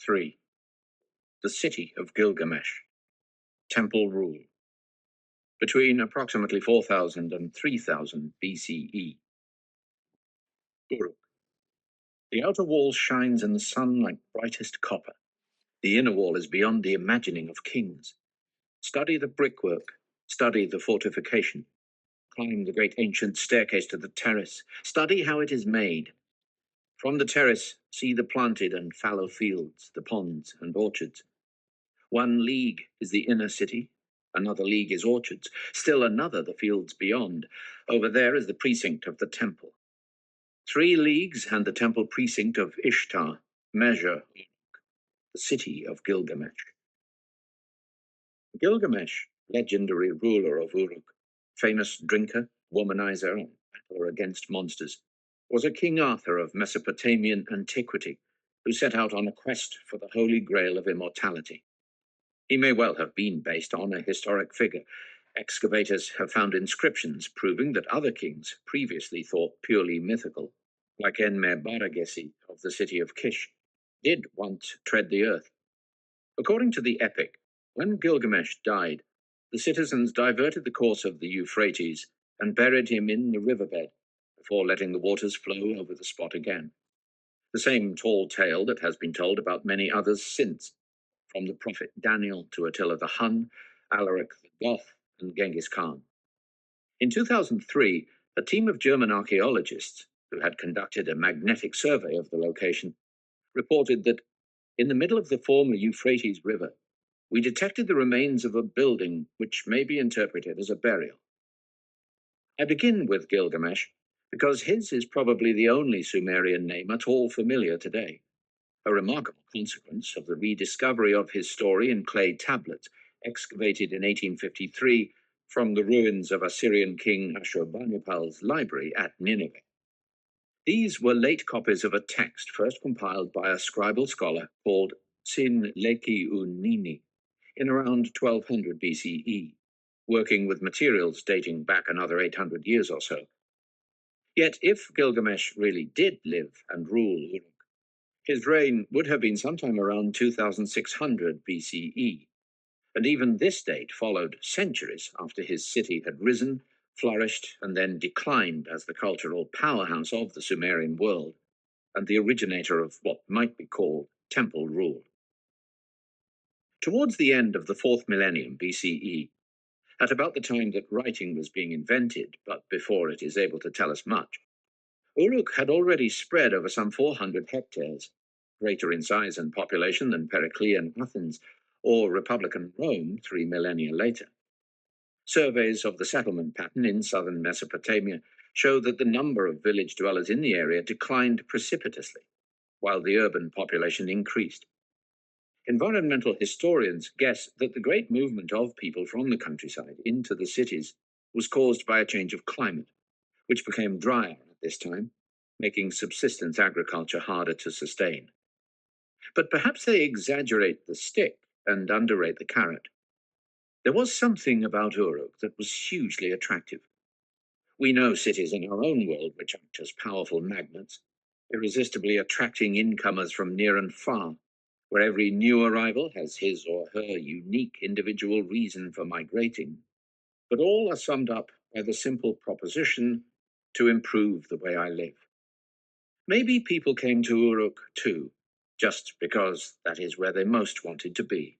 3. The City of Gilgamesh. Temple Rule. Between approximately 4000 and 3000 BCE. Uruk. The outer wall shines in the sun like brightest copper. The inner wall is beyond the imagining of kings. Study the brickwork, study the fortification. Climb the great ancient staircase to the terrace. Study how it is made. From the terrace, see the planted and fallow fields, the ponds and orchards. 1 league is the inner city, another league is orchards, still another the fields beyond. Over there is the precinct of the temple. 3 leagues and the temple precinct of Ishtar. Measure the city of Gilgamesh. Gilgamesh, legendary ruler of Uruk, famous drinker, womanizer, and battler against monsters, was a King Arthur of Mesopotamian antiquity who set out on a quest for the holy grail of immortality. He may well have been based on a historic figure. Excavators have found inscriptions proving that other kings, previously thought purely mythical, like Enmer-Baragesi of the city of Kish, did once tread the earth. According to the epic, when Gilgamesh died, the citizens diverted the course of the Euphrates and buried him in the riverbed before letting the waters flow over the spot again. The same tall tale that has been told about many others since, from the prophet Daniel to Attila the Hun, Alaric the Goth, and Genghis Khan. In 2003, a team of German archaeologists, who had conducted a magnetic survey of the location, reported that in the middle of the former Euphrates River, we detected the remains of a building which may be interpreted as a burial. I begin with Gilgamesh because his is probably the only Sumerian name at all familiar today, a remarkable consequence of the rediscovery of his story in clay tablets excavated in 1853 from the ruins of Assyrian king Ashurbanipal's library at Nineveh. These were late copies of a text first compiled by a scribal scholar called Sin Leki Unini in around 1200 BCE, working with materials dating back another 800 years or so. Yet if Gilgamesh really did live and rule Uruk, his reign would have been sometime around 2600 BCE, and even this date followed centuries after his city had risen, flourished, and then declined as the cultural powerhouse of the Sumerian world, and the originator of what might be called temple rule. Towards the end of the 4th millennium BCE, at about the time that writing was being invented, but before it is able to tell us much, Uruk had already spread over some 400 hectares, greater in size and population than Periclean Athens or Republican Rome 3 millennia later. Surveys of the settlement pattern in southern Mesopotamia show that the number of village dwellers in the area declined precipitously, while the urban population increased. Environmental historians guess that the great movement of people from the countryside into the cities was caused by a change of climate, which became drier at this time, making subsistence agriculture harder to sustain. But perhaps they exaggerate the stick and underrate the carrot. There was something about Uruk that was hugely attractive. We know cities in our own world which act as powerful magnets, irresistibly attracting incomers from near and far, where every new arrival has his or her unique individual reason for migrating, but all are summed up by the simple proposition to improve the way I live. Maybe people came to Uruk too, just because that is where they most wanted to be.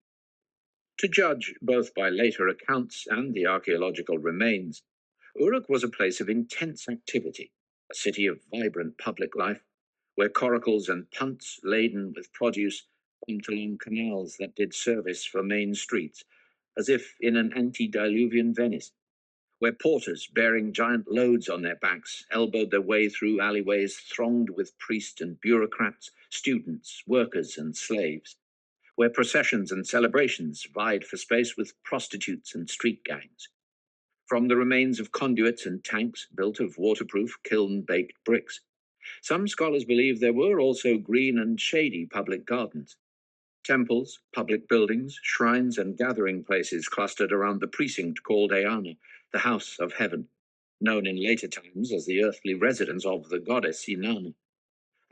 To judge both by later accounts and the archaeological remains, Uruk was a place of intense activity, a city of vibrant public life, where coracles and punts laden with produce bumped along canals that did service for main streets, as if in an antediluvian Venice, where porters bearing giant loads on their backs elbowed their way through alleyways thronged with priests and bureaucrats, students, workers, and slaves, where processions and celebrations vied for space with prostitutes and street gangs. From the remains of conduits and tanks built of waterproof, kiln-baked bricks, some scholars believe there were also green and shady public gardens. Temples, public buildings, shrines, and gathering places clustered around the precinct called Eana, the House of Heaven, known in later times as the earthly residence of the goddess Inanna.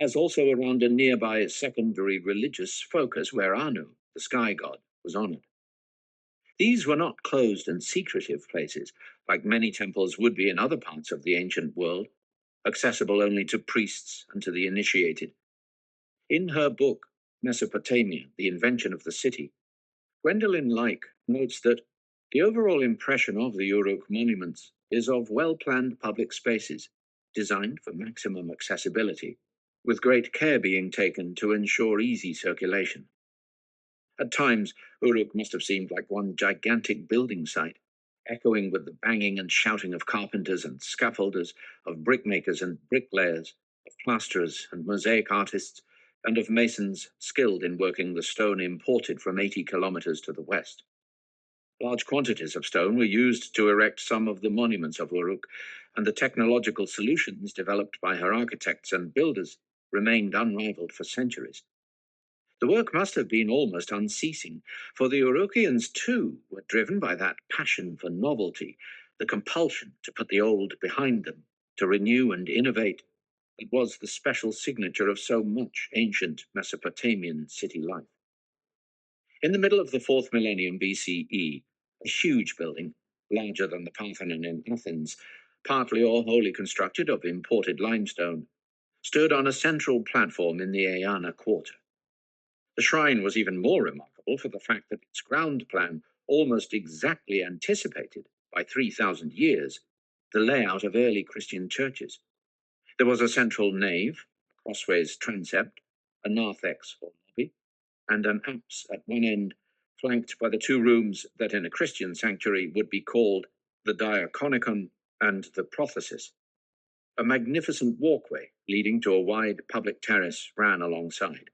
as also around a nearby secondary religious focus where Anu, the sky god, was honored. These were not closed and secretive places, like many temples would be in other parts of the ancient world, accessible only to priests and to the initiated. In her book, Mesopotamia, The Invention of the City, Gwendolyn Like notes that the overall impression of the Uruk monuments is of well-planned public spaces, designed for maximum accessibility, with great care being taken to ensure easy circulation. At times, Uruk must have seemed like one gigantic building site, echoing with the banging and shouting of carpenters and scaffolders, of brickmakers and bricklayers, of plasterers and mosaic artists, and of masons skilled in working the stone imported from 80 kilometers to the west. Large quantities of stone were used to erect some of the monuments of Uruk, and the technological solutions developed by her architects and builders remained unrivaled for centuries. The work must have been almost unceasing, for the Urukians too were driven by that passion for novelty, the compulsion to put the old behind them, to renew and innovate, that was the special signature of so much ancient Mesopotamian city life. In the middle of the 4th millennium BCE, a huge building, larger than the Parthenon in Athens, partly or wholly constructed of imported limestone, stood on a central platform in the Aeana quarter. The shrine was even more remarkable for the fact that its ground plan almost exactly anticipated, by 3,000 years, the layout of early Christian churches. There was a central nave, a crossways transept, a narthex or lobby, and an apse at one end, flanked by the two rooms that in a Christian sanctuary would be called the diaconicum and the prothesis. A magnificent walkway leading to a wide public terrace ran alongside.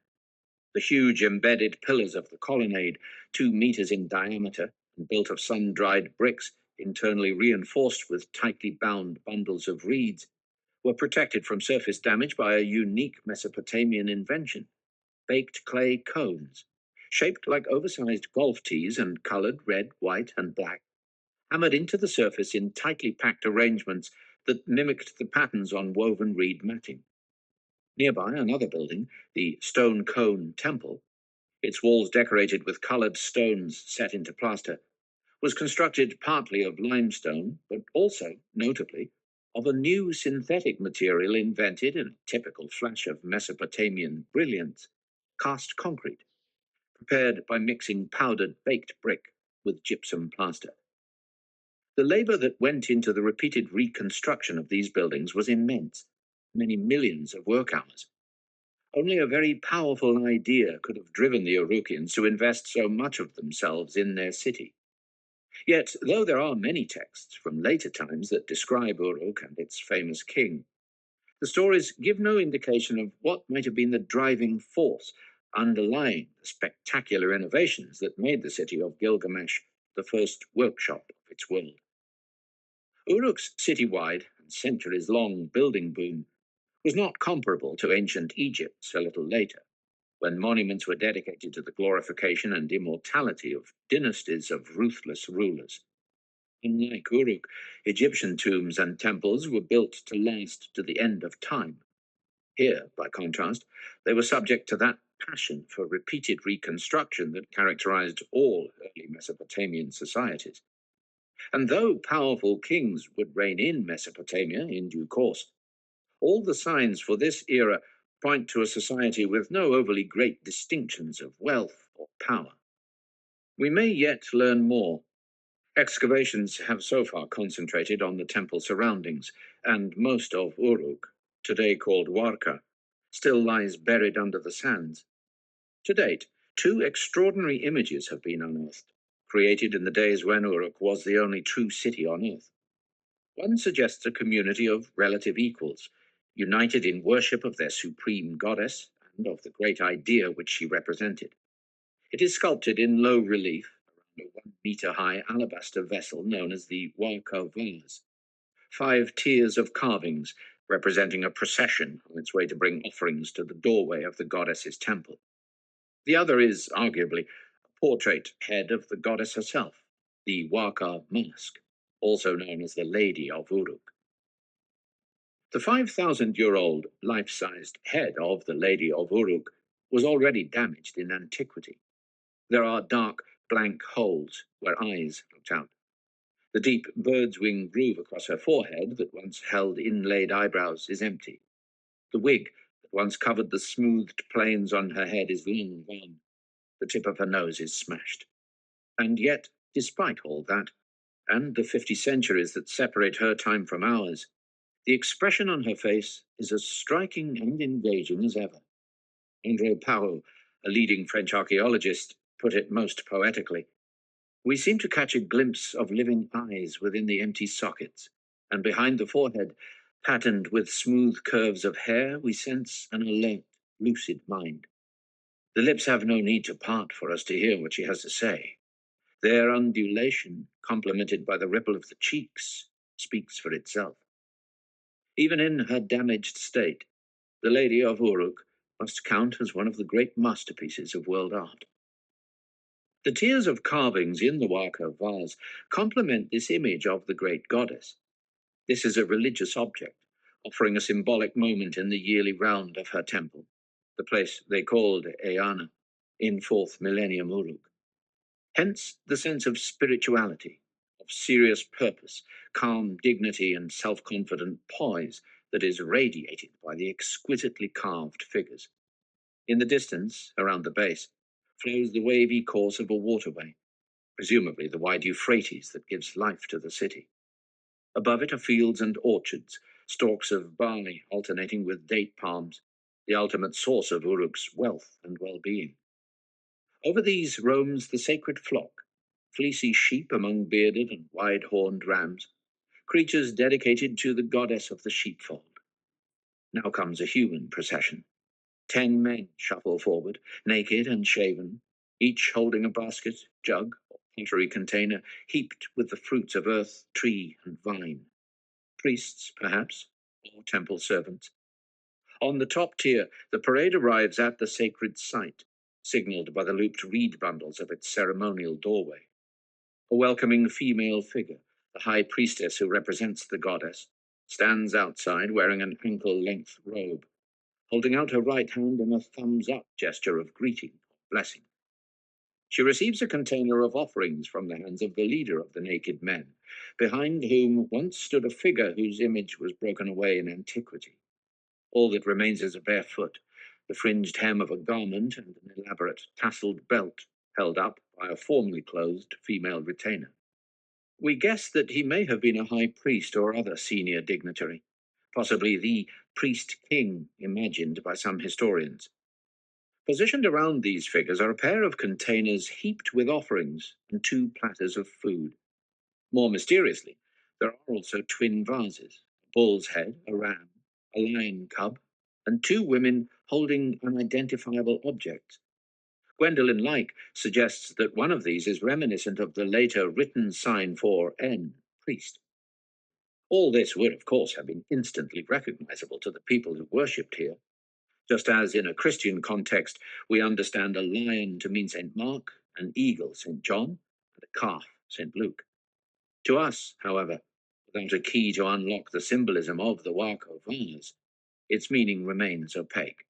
The huge embedded pillars of the colonnade, 2 meters in diameter and built of sun-dried bricks internally reinforced with tightly bound bundles of reeds, were protected from surface damage by a unique Mesopotamian invention, baked clay cones, shaped like oversized golf tees and colored red, white, and black, hammered into the surface in tightly packed arrangements that mimicked the patterns on woven reed matting. Nearby, another building, the Stone Cone Temple, its walls decorated with colored stones set into plaster, was constructed partly of limestone, but also, notably, of a new synthetic material invented in a typical flash of Mesopotamian brilliance, cast concrete, prepared by mixing powdered baked brick with gypsum plaster. The labor that went into the repeated reconstruction of these buildings was immense, many millions of work hours. Only a very powerful idea could have driven the Urukians to invest so much of themselves in their city. Yet, though there are many texts from later times that describe Uruk and its famous king, the stories give no indication of what might have been the driving force underlying the spectacular innovations that made the city of Gilgamesh the first workshop of its world. Uruk's citywide and centuries-long building boom was not comparable to ancient Egypt's a little later, when monuments were dedicated to the glorification and immortality of dynasties of ruthless rulers. Unlike Uruk, Egyptian tombs and temples were built to last to the end of time. Here, by contrast, they were subject to that passion for repeated reconstruction that characterized all early Mesopotamian societies. And though powerful kings would reign in Mesopotamia in due course, all the signs for this era point to a society with no overly great distinctions of wealth or power. We may yet learn more. Excavations have so far concentrated on the temple surroundings, and most of Uruk, today called Warka, still lies buried under the sands. To date, 2 extraordinary images have been unearthed, created in the days when Uruk was the only true city on earth. One suggests a community of relative equals, united in worship of their supreme goddess and of the great idea which she represented. It is sculpted in low relief around a 1 meter high alabaster vessel known as the Warka vase. 5 tiers of carvings representing a procession on its way to bring offerings to the doorway of the goddess's temple. The other is, arguably, a portrait head of the goddess herself, the Warka mask, also known as the Lady of Uruk. The 5,000-year-old life-sized head of the Lady of Uruk was already damaged in antiquity. There are dark, blank holes where eyes looked out. The deep bird's wing groove across her forehead that once held inlaid eyebrows is empty. The wig that once covered the smoothed planes on her head is long gone. The tip of her nose is smashed. And yet, despite all that, and the 50 centuries that separate her time from ours, the expression on her face is as striking and engaging as ever. André Parot, a leading French archaeologist, put it most poetically. We seem to catch a glimpse of living eyes within the empty sockets, and behind the forehead, patterned with smooth curves of hair, we sense an alert, lucid mind. The lips have no need to part for us to hear what she has to say. Their undulation, complemented by the ripple of the cheeks, speaks for itself. Even in her damaged state, the Lady of Uruk must count as one of the great masterpieces of world art. The tiers of carvings in the Waka vase complement this image of the great goddess. This is a religious object, offering a symbolic moment in the yearly round of her temple, the place they called Eana, in 4th millennium Uruk. Hence the sense of spirituality, of serious purpose, calm dignity, and self-confident poise that is radiated by the exquisitely carved figures. In the distance, around the base, flows the wavy course of a waterway, presumably the wide Euphrates that gives life to the city. Above it are fields and orchards, stalks of barley alternating with date palms, the ultimate source of Uruk's wealth and well-being. Over these roams the sacred flock, fleecy sheep among bearded and wide-horned rams, creatures dedicated to the goddess of the sheepfold. Now comes a human procession. 10 men shuffle forward, naked and shaven, each holding a basket, jug, or pottery container heaped with the fruits of earth, tree, and vine. Priests, perhaps, or temple servants. On the top tier, the parade arrives at the sacred site, signaled by the looped reed bundles of its ceremonial doorway. A welcoming female figure, the high priestess who represents the goddess, stands outside wearing an ankle-length robe, holding out her right hand in a thumbs-up gesture of greeting or blessing. She receives a container of offerings from the hands of the leader of the naked men, behind whom once stood a figure whose image was broken away in antiquity. All that remains is a bare foot, the fringed hem of a garment, and an elaborate tasseled belt held up by a formerly clothed female retainer. We guess that he may have been a high priest or other senior dignitary, possibly the priest-king imagined by some historians. Positioned around these figures are a pair of containers heaped with offerings and 2 platters of food. More mysteriously, there are also twin vases, a bull's head, a ram, a lion cub, and 2 women holding unidentifiable objects. Gwendolyn Like suggests that one of these is reminiscent of the later written sign for N, priest. All this would, of course, have been instantly recognizable to the people who worshipped here, just as in a Christian context we understand a lion to mean St. Mark, an eagle St. John, and a calf St. Luke. To us, however, without a key to unlock the symbolism of the Wako vase, its meaning remains opaque.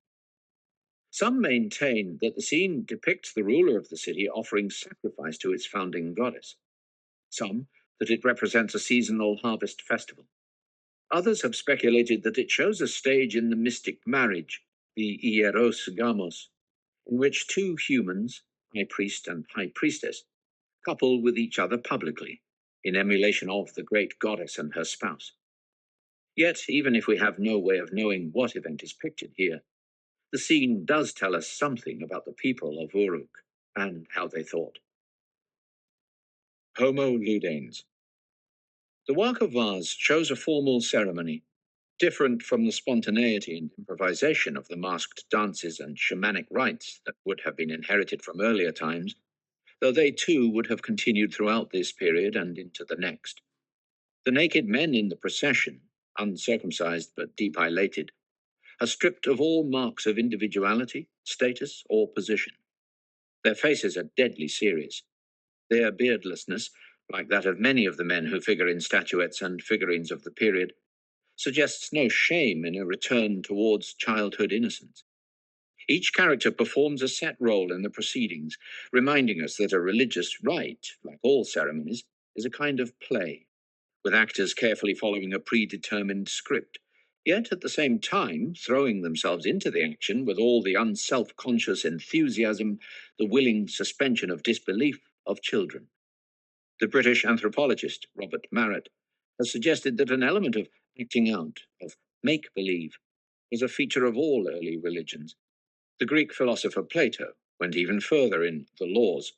Some maintain that the scene depicts the ruler of the city offering sacrifice to its founding goddess. Some that it represents a seasonal harvest festival. Others have speculated that it shows a stage in the mystic marriage, the Ieros Gamos, in which 2 humans, high priest and high priestess, couple with each other publicly, in emulation of the great goddess and her spouse. Yet, even if we have no way of knowing what event is pictured here, the scene does tell us something about the people of Uruk and how they thought. Homo Ludens. The Waka vase shows a formal ceremony, different from the spontaneity and improvisation of the masked dances and shamanic rites that would have been inherited from earlier times, though they too would have continued throughout this period and into the next. The naked men in the procession, uncircumcised but depilated, are stripped of all marks of individuality, status, or position. Their faces are deadly serious. Their beardlessness, like that of many of the men who figure in statuettes and figurines of the period, suggests no shame in a return towards childhood innocence. Each character performs a set role in the proceedings, reminding us that a religious rite, like all ceremonies, is a kind of play, with actors carefully following a predetermined script, yet at the same time throwing themselves into the action with all the unself conscious enthusiasm, the willing suspension of disbelief of children. The British anthropologist Robert Marrett has suggested that an element of acting out, of make believe, was a feature of all early religions. The Greek philosopher Plato went even further in The Laws,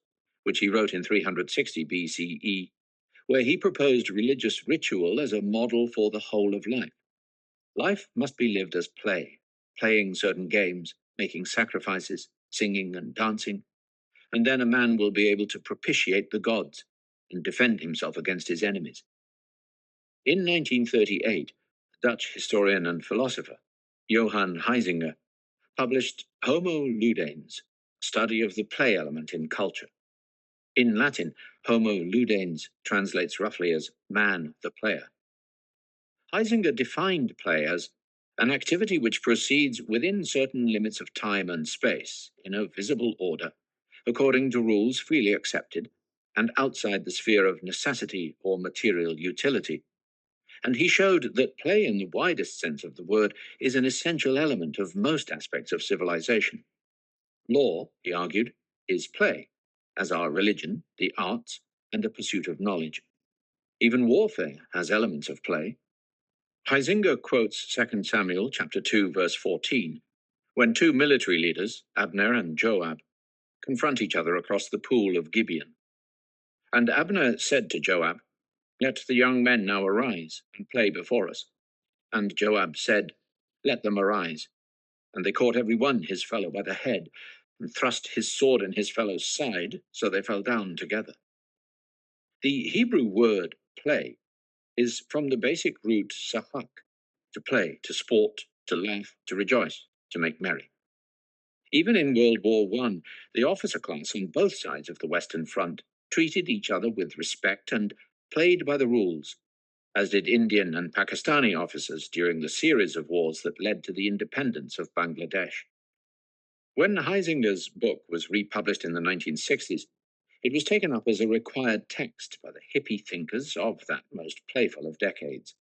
which he wrote in 360 BCE, where he proposed religious ritual as a model for the whole of life. Life must be lived as play, playing certain games, making sacrifices, singing and dancing, and then a man will be able to propitiate the gods and defend himself against his enemies. In 1938, Dutch historian and philosopher Johann Huizinga published Homo Ludens, study of the play element in culture. In Latin, Homo Ludens translates roughly as man the player. Huizinga defined play as an activity which proceeds within certain limits of time and space, in a visible order, according to rules freely accepted, and outside the sphere of necessity or material utility. And he showed that play, in the widest sense of the word, is an essential element of most aspects of civilization. Law, he argued, is play, as are religion, the arts, and the pursuit of knowledge. Even warfare has elements of play. Huizinga quotes 2 Samuel chapter 2, verse 14, when two military leaders, Abner and Joab, confront each other across the pool of Gibeon. And Abner said to Joab, "Let the young men now arise and play before us." And Joab said, "Let them arise." And they caught every one his fellow by the head, and thrust his sword in his fellow's side, so they fell down together. The Hebrew word play is from the basic root sahak, to play, to sport, to laugh, to rejoice, to make merry. Even in World War I, the officer class on both sides of the Western Front treated each other with respect and played by the rules, as did Indian and Pakistani officers during the series of wars that led to the independence of Bangladesh. When Huizinga's book was republished in the 1960s, it was taken up as a required text by the hippie thinkers of that most playful of decades.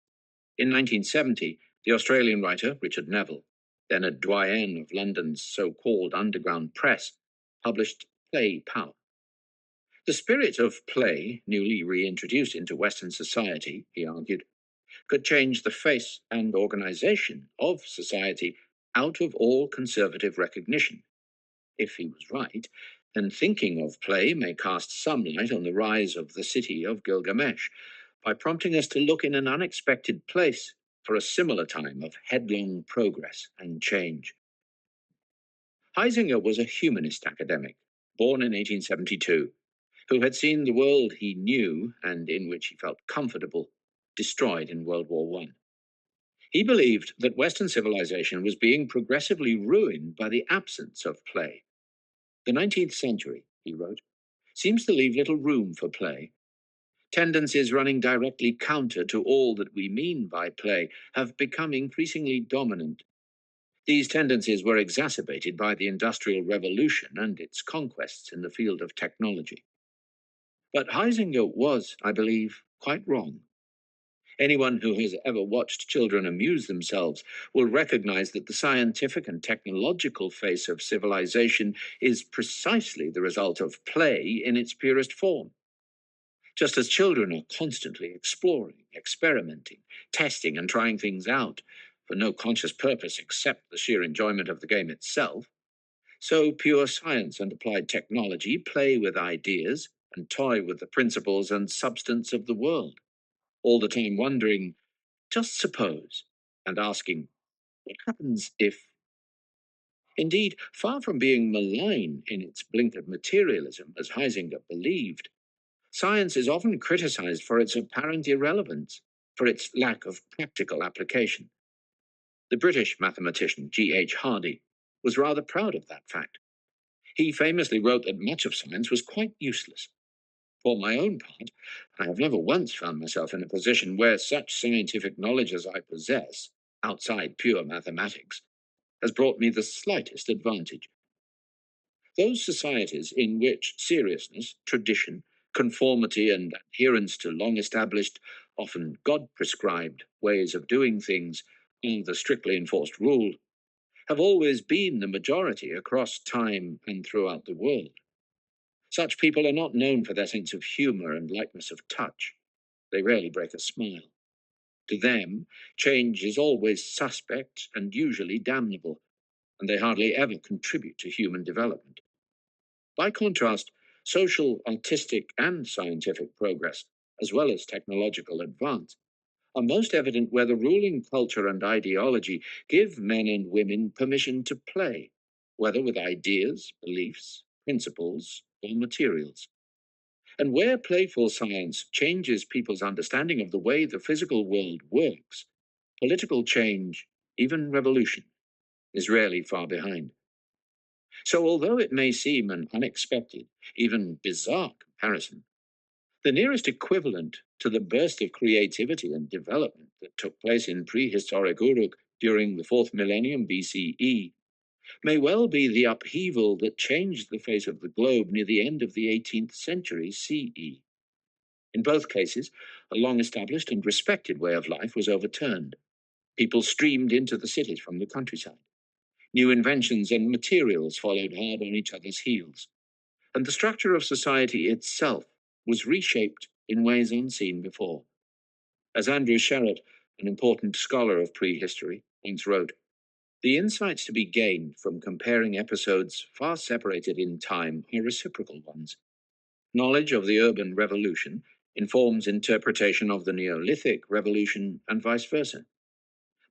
In 1970, the Australian writer Richard Neville, then a doyen of London's so-called underground press, published Play Power. The spirit of play, newly reintroduced into Western society, he argued, could change the face and organization of society out of all conservative recognition. If he was right, then thinking of play may cast some light on the rise of the city of Gilgamesh by prompting us to look in an unexpected place for a similar time of headlong progress and change. Huizinga was a humanist academic, born in 1872, who had seen the world he knew and in which he felt comfortable destroyed in World War I. He believed that Western civilization was being progressively ruined by the absence of play. The 19th century, he wrote, seems to leave little room for play. Tendencies running directly counter to all that we mean by play have become increasingly dominant. These tendencies were exacerbated by the Industrial Revolution and its conquests in the field of technology. But Huizinga was, I believe, quite wrong. Anyone who has ever watched children amuse themselves will recognize that the scientific and technological face of civilization is precisely the result of play in its purest form. Just as children are constantly exploring, experimenting, testing, and trying things out for no conscious purpose except the sheer enjoyment of the game itself, so pure science and applied technology play with ideas and toy with the principles and substance of the world, all the time wondering, just suppose, and asking, what happens if? Indeed, far from being malign in its blinkered materialism, as Huizinga believed, science is often criticized for its apparent irrelevance, for its lack of practical application. The British mathematician G.H. Hardy was rather proud of that fact. He famously wrote that much of science was quite useless. For my own part, I have never once found myself in a position where such scientific knowledge as I possess, outside pure mathematics, has brought me the slightest advantage. Those societies in which seriousness, tradition, conformity, and adherence to long established, often God prescribed ways of doing things are the strictly enforced rule, have always been the majority across time and throughout the world. Such people are not known for their sense of humor and lightness of touch. They rarely break a smile. To them, change is always suspect and usually damnable, and they hardly ever contribute to human development. By contrast, social, artistic, and scientific progress, as well as technological advance, are most evident where the ruling culture and ideology give men and women permission to play, whether with ideas, beliefs, principles, or materials. And where playful science changes people's understanding of the way the physical world works, political change, even revolution, is rarely far behind. So, although it may seem an unexpected, even bizarre comparison, the nearest equivalent to the burst of creativity and development that took place in prehistoric Uruk during the 4th millennium BCE may well be the upheaval that changed the face of the globe near the end of the 18th century CE. In both cases, a long established and respected way of life was overturned. People streamed into the cities from the countryside. New inventions and materials followed hard on each other's heels, and the structure of society itself was reshaped in ways unseen before. As Andrew Sherratt, an important scholar of prehistory, once wrote, the insights to be gained from comparing episodes far separated in time are reciprocal ones. Knowledge of the urban revolution informs interpretation of the Neolithic revolution and vice versa.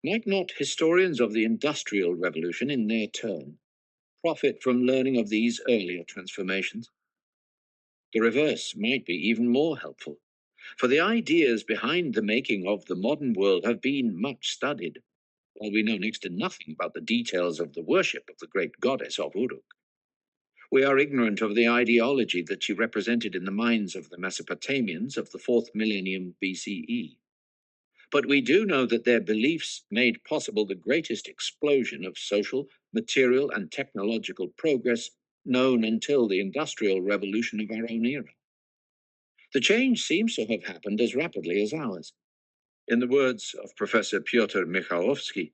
Might not historians of the Industrial Revolution, in their turn, profit from learning of these earlier transformations? The reverse might be even more helpful, for the ideas behind the making of the modern world have been much studied, while we know next to nothing about the details of the worship of the great goddess of Uruk. We are ignorant of the ideology that she represented in the minds of the Mesopotamians of the 4th millennium BCE. But we do know that their beliefs made possible the greatest explosion of social, material, and technological progress known until the Industrial Revolution of our own era. The change seems to have happened as rapidly as ours. In the words of Professor Pyotr Michałowski,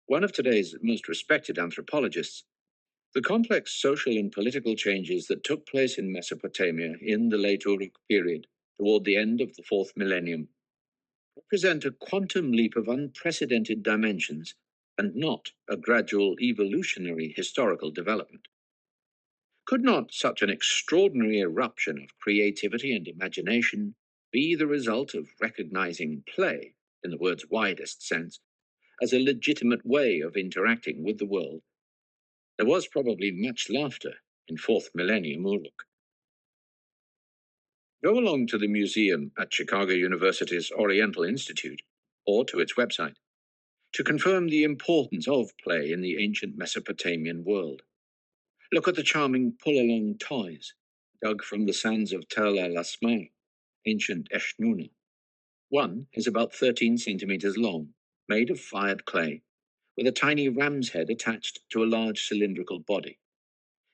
one of today's most respected anthropologists, the complex social and political changes that took place in Mesopotamia in the late Uruk period, toward the end of the 4th millennium, represent a quantum leap of unprecedented dimensions and not a gradual evolutionary historical development. Could not such an extraordinary eruption of creativity and imagination be the result of recognizing play, in the word's widest sense, as a legitimate way of interacting with the world? There was probably much laughter in 4th millennium Uruk. Go along to the museum at Chicago University's Oriental Institute, or to its website, to confirm the importance of play in the ancient Mesopotamian world. Look at the charming pull-along toys, dug from the sands of Tel El Asmar, ancient Eshnuna. One is about 13 centimeters long, made of fired clay, with a tiny ram's head attached to a large cylindrical body.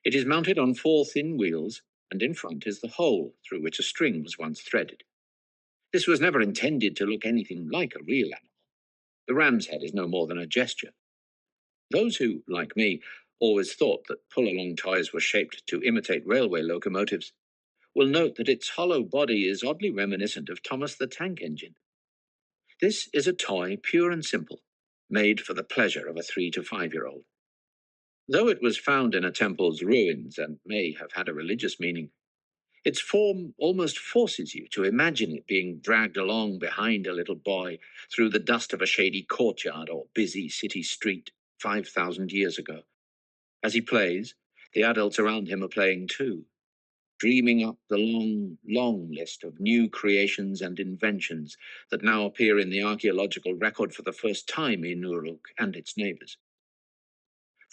It is mounted on 4 thin wheels, and in front is the hole through which a string was once threaded. This was never intended to look anything like a real animal. The ram's head is no more than a gesture. Those who, like me, always thought that pull-along toys were shaped to imitate railway locomotives will note that its hollow body is oddly reminiscent of Thomas the Tank Engine. This is a toy pure and simple, made for the pleasure of a 3 to 5-year-old. Though it was found in a temple's ruins and may have had a religious meaning, its form almost forces you to imagine it being dragged along behind a little boy through the dust of a shady courtyard or busy city street 5,000 years ago. As he plays, the adults around him are playing too, dreaming up the long, long list of new creations and inventions that now appear in the archaeological record for the first time in Uruk and its neighbors.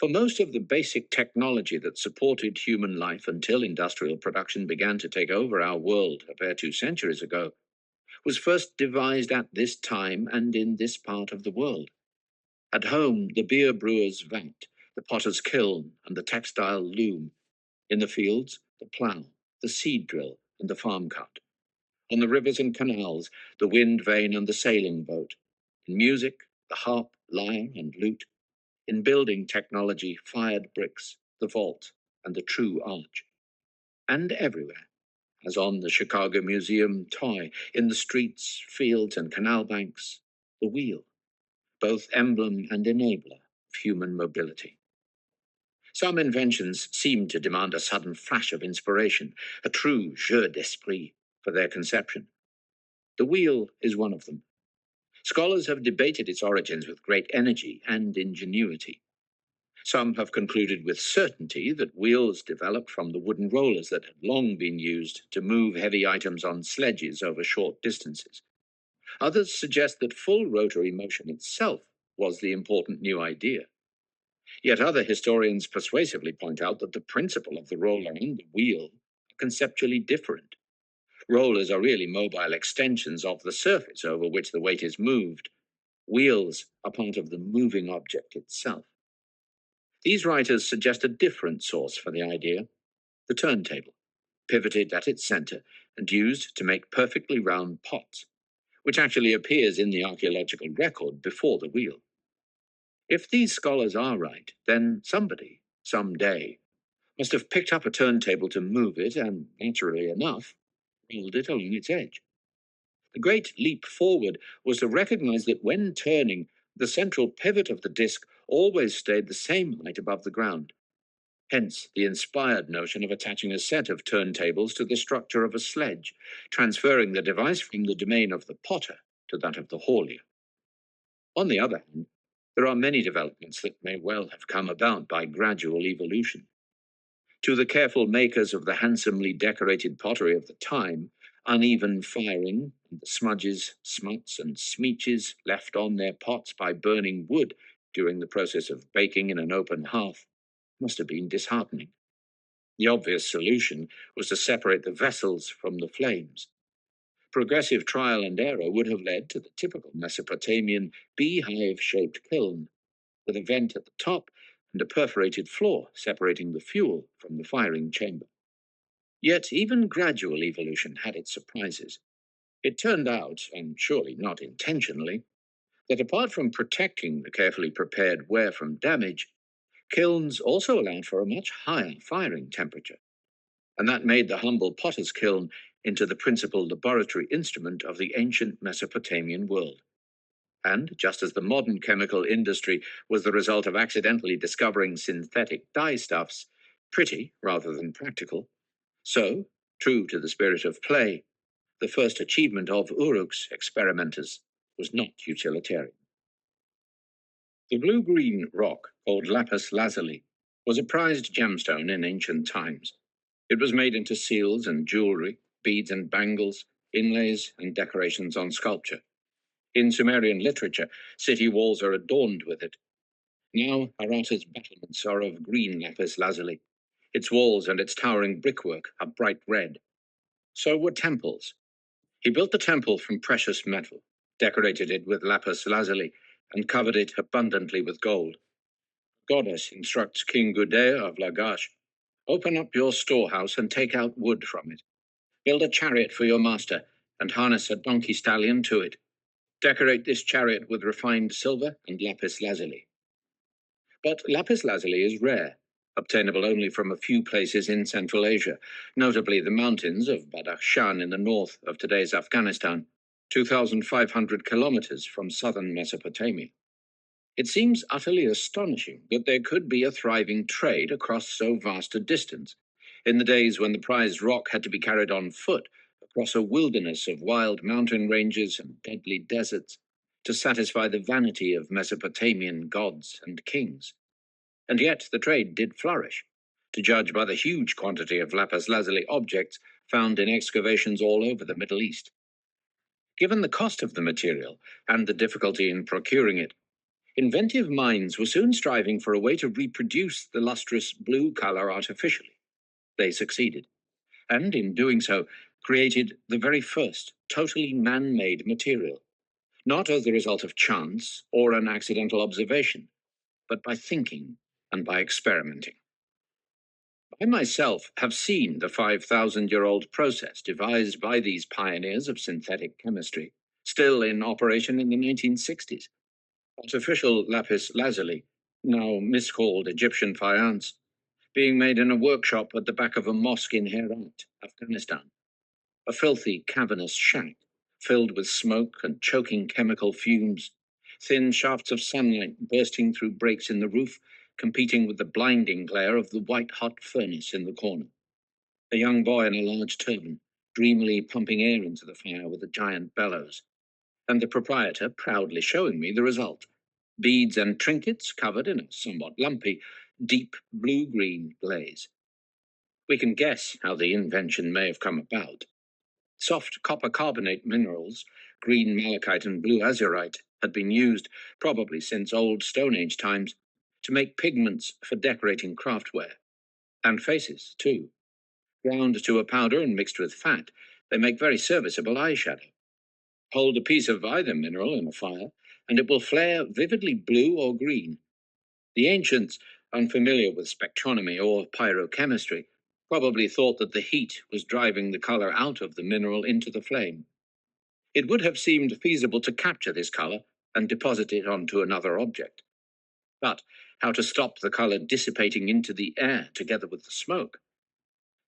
For most of the basic technology that supported human life until industrial production began to take over our world a bare 2 centuries ago, was first devised at this time and in this part of the world. At home, the beer brewer's vat, the potter's kiln, and the textile loom. In the fields, the plough, the seed drill, and the farm cart. On the rivers and canals, the wind vane and the sailing boat. In music, the harp, lyre, and lute. In building technology, fired bricks, the vault, and the true arch. And everywhere, as on the Chicago Museum toy, in the streets, fields, and canal banks, the wheel, both emblem and enabler of human mobility. Some inventions seem to demand a sudden flash of inspiration, a true jeu d'esprit for their conception. The wheel is one of them. Scholars have debated its origins with great energy and ingenuity. Some have concluded with certainty that wheels developed from the wooden rollers that had long been used to move heavy items on sledges over short distances. Others suggest that full rotary motion itself was the important new idea. Yet other historians persuasively point out that the principle of the roller and the wheel are conceptually different. Rollers are really mobile extensions of the surface over which the weight is moved. Wheels are part of the moving object itself. These writers suggest a different source for the idea: the turntable, pivoted at its center and used to make perfectly round pots, which actually appears in the archaeological record before the wheel. If these scholars are right, then somebody, someday, must have picked up a turntable to move it and, naturally enough, rolled it along its edge. The great leap forward was to recognize that when turning, the central pivot of the disc always stayed the same height above the ground. Hence, the inspired notion of attaching a set of turntables to the structure of a sledge, transferring the device from the domain of the potter to that of the haulier. On the other hand, there are many developments that may well have come about by gradual evolution. To the careful makers of the handsomely decorated pottery of the time, uneven firing and the smudges, smuts, and smeeches left on their pots by burning wood during the process of baking in an open hearth must have been disheartening. The obvious solution was to separate the vessels from the flames. Progressive trial and error would have led to the typical Mesopotamian beehive-shaped kiln, with a vent at the top and a perforated floor separating the fuel from the firing chamber. Yet even gradual evolution had its surprises. It turned out, and surely not intentionally, that apart from protecting the carefully prepared ware from damage, kilns also allowed for a much higher firing temperature, and that made the humble potter's kiln into the principal laboratory instrument of the ancient Mesopotamian world. And just as the modern chemical industry was the result of accidentally discovering synthetic dyestuffs, pretty rather than practical, so, true to the spirit of play, the first achievement of Uruk's experimenters was not utilitarian. The blue-green rock, called lapis lazuli, was a prized gemstone in ancient times. It was made into seals and jewelry, beads and bangles, inlays and decorations on sculpture. In Sumerian literature, city walls are adorned with it. Now, Harata's battlements are of green lapis lazuli. Its walls and its towering brickwork are bright red. So were temples. He built the temple from precious metal, decorated it with lapis lazuli, and covered it abundantly with gold. Goddess instructs King Gudea of Lagash, "Open up your storehouse and take out wood from it. Build a chariot for your master, and harness a donkey stallion to it. Decorate this chariot with refined silver and lapis lazuli." But lapis lazuli is rare, obtainable only from a few places in Central Asia, notably the mountains of Badakhshan in the north of today's Afghanistan, 2,500 kilometers from southern Mesopotamia. It seems utterly astonishing that there could be a thriving trade across so vast a distance, in the days when the prized rock had to be carried on foot across a wilderness of wild mountain ranges and deadly deserts, to satisfy the vanity of Mesopotamian gods and kings. And yet the trade did flourish, to judge by the huge quantity of lapis lazuli objects found in excavations all over the Middle East. Given the cost of the material and the difficulty in procuring it, Inventive minds were soon striving for a way to reproduce the lustrous blue color artificially. They succeeded, and in doing so, created the very first totally man-made material, not as the result of chance or an accidental observation, but by thinking and by experimenting. I myself have seen the 5,000-year-old process devised by these pioneers of synthetic chemistry, still in operation in the 1960s. Artificial lapis lazuli, now miscalled Egyptian faience, being made in a workshop at the back of a mosque in Herat, Afghanistan. A filthy, cavernous shack, filled with smoke and choking chemical fumes, thin shafts of sunlight bursting through breaks in the roof, competing with the blinding glare of the white-hot furnace in the corner. A young boy in a large turban, dreamily pumping air into the fire with a giant bellows, and the proprietor proudly showing me the result. Beads and trinkets covered in a somewhat lumpy, deep blue-green glaze. We can guess how the invention may have come about. Soft copper carbonate minerals, green malachite and blue azurite, had been used, probably since old Stone Age times, to make pigments for decorating craftware. And faces, too. Ground to a powder and mixed with fat, they make very serviceable eyeshadow. Hold a piece of either mineral in a fire, and it will flare vividly blue or green. The ancients, unfamiliar with spectronomy or pyrochemistry, probably thought that the heat was driving the color out of the mineral into the flame. It would have seemed feasible to capture this color and deposit it onto another object. But how to stop the color dissipating into the air together with the smoke?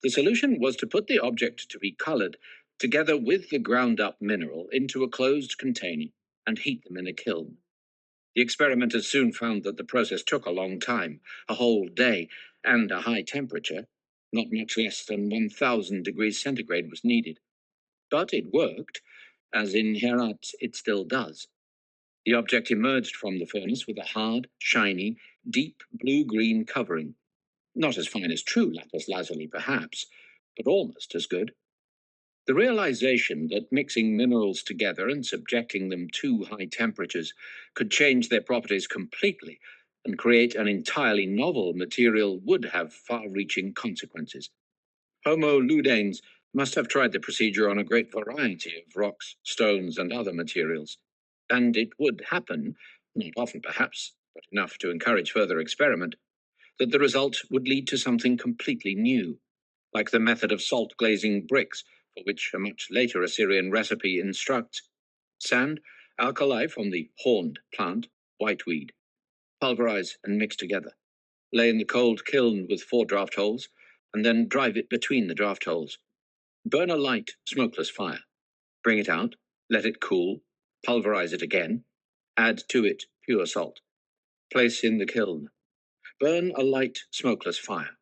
The solution was to put the object to be colored together with the ground up mineral into a closed container and heat them in a kiln. The experimenters soon found that the process took a long time, a whole day, and a high temperature. Not much less than 1,000 degrees centigrade was needed. But it worked, as in Herat it still does. The object emerged from the furnace with a hard, shiny, deep blue-green covering. Not as fine as true lapis lazuli, perhaps, but almost as good. The realization that mixing minerals together and subjecting them to high temperatures could change their properties completely and create an entirely novel material would have far-reaching consequences. Homo ludens must have tried the procedure on a great variety of rocks, stones, and other materials, and it would happen, not often perhaps, but enough to encourage further experiment, that the result would lead to something completely new, like the method of salt glazing bricks, for which a much later Assyrian recipe instructs: sand, alkali from the horned plant, whiteweed, pulverize and mix together. Lay in the cold kiln with 4 draft holes, and then drive it between the draft holes. Burn a light, smokeless fire. Bring it out, let it cool, pulverize it again, add to it pure salt. Place in the kiln. Burn a light, smokeless fire.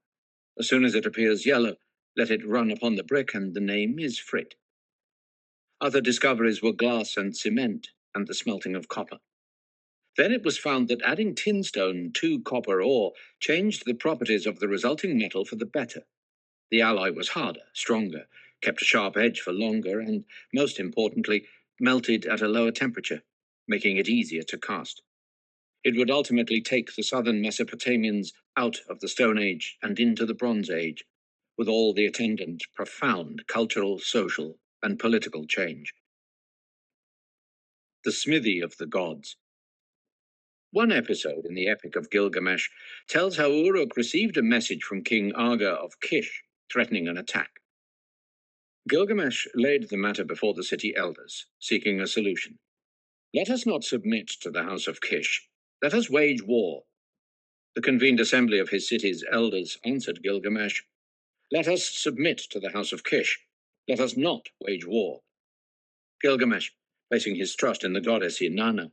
As soon as it appears yellow, let it run upon the brick, and the name is frit. Other discoveries were glass and cement, and the smelting of copper. Then it was found that adding tinstone to copper ore changed the properties of the resulting metal for the better. The alloy was harder, stronger, kept a sharp edge for longer, and, most importantly, melted at a lower temperature, making it easier to cast. It would ultimately take the southern Mesopotamians out of the Stone Age and into the Bronze Age, with all the attendant profound cultural, social, and political change. The Smithy of the Gods. One episode in the Epic of Gilgamesh tells how Uruk received a message from King Aga of Kish, threatening an attack. Gilgamesh laid the matter before the city elders, seeking a solution. Let us not submit to the house of Kish. Let us wage war. The convened assembly of his city's elders answered Gilgamesh, let us submit to the house of Kish. Let us not wage war. Gilgamesh, placing his trust in the goddess Inanna,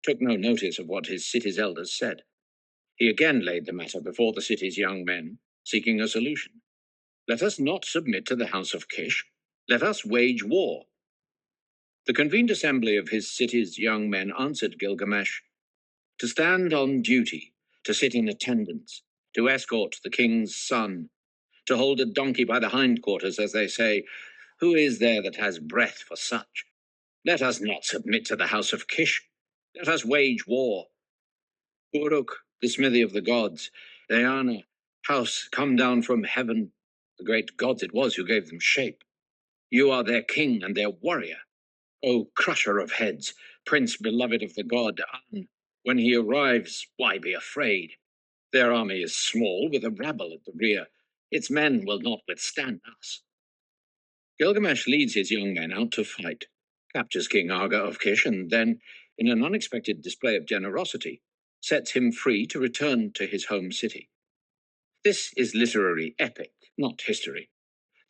took no notice of what his city's elders said. He again laid the matter before the city's young men, seeking a solution. Let us not submit to the house of Kish. Let us wage war. The convened assembly of his city's young men answered Gilgamesh, to stand on duty, to sit in attendance, to escort the king's son, to hold a donkey by the hindquarters, as they say, who is there that has breath for such? Let us not submit to the house of Kish. Let us wage war. Uruk, the smithy of the gods, Eana, house come down from heaven. The great gods it was who gave them shape. You are their king and their warrior. O crusher of heads, prince beloved of the god An, when he arrives, why be afraid? Their army is small, with a rabble at the rear. Its men will not withstand us. Gilgamesh leads his young men out to fight, captures King Arga of Kish, and then, in an unexpected display of generosity, sets him free to return to his home city. This is literary epic, not history,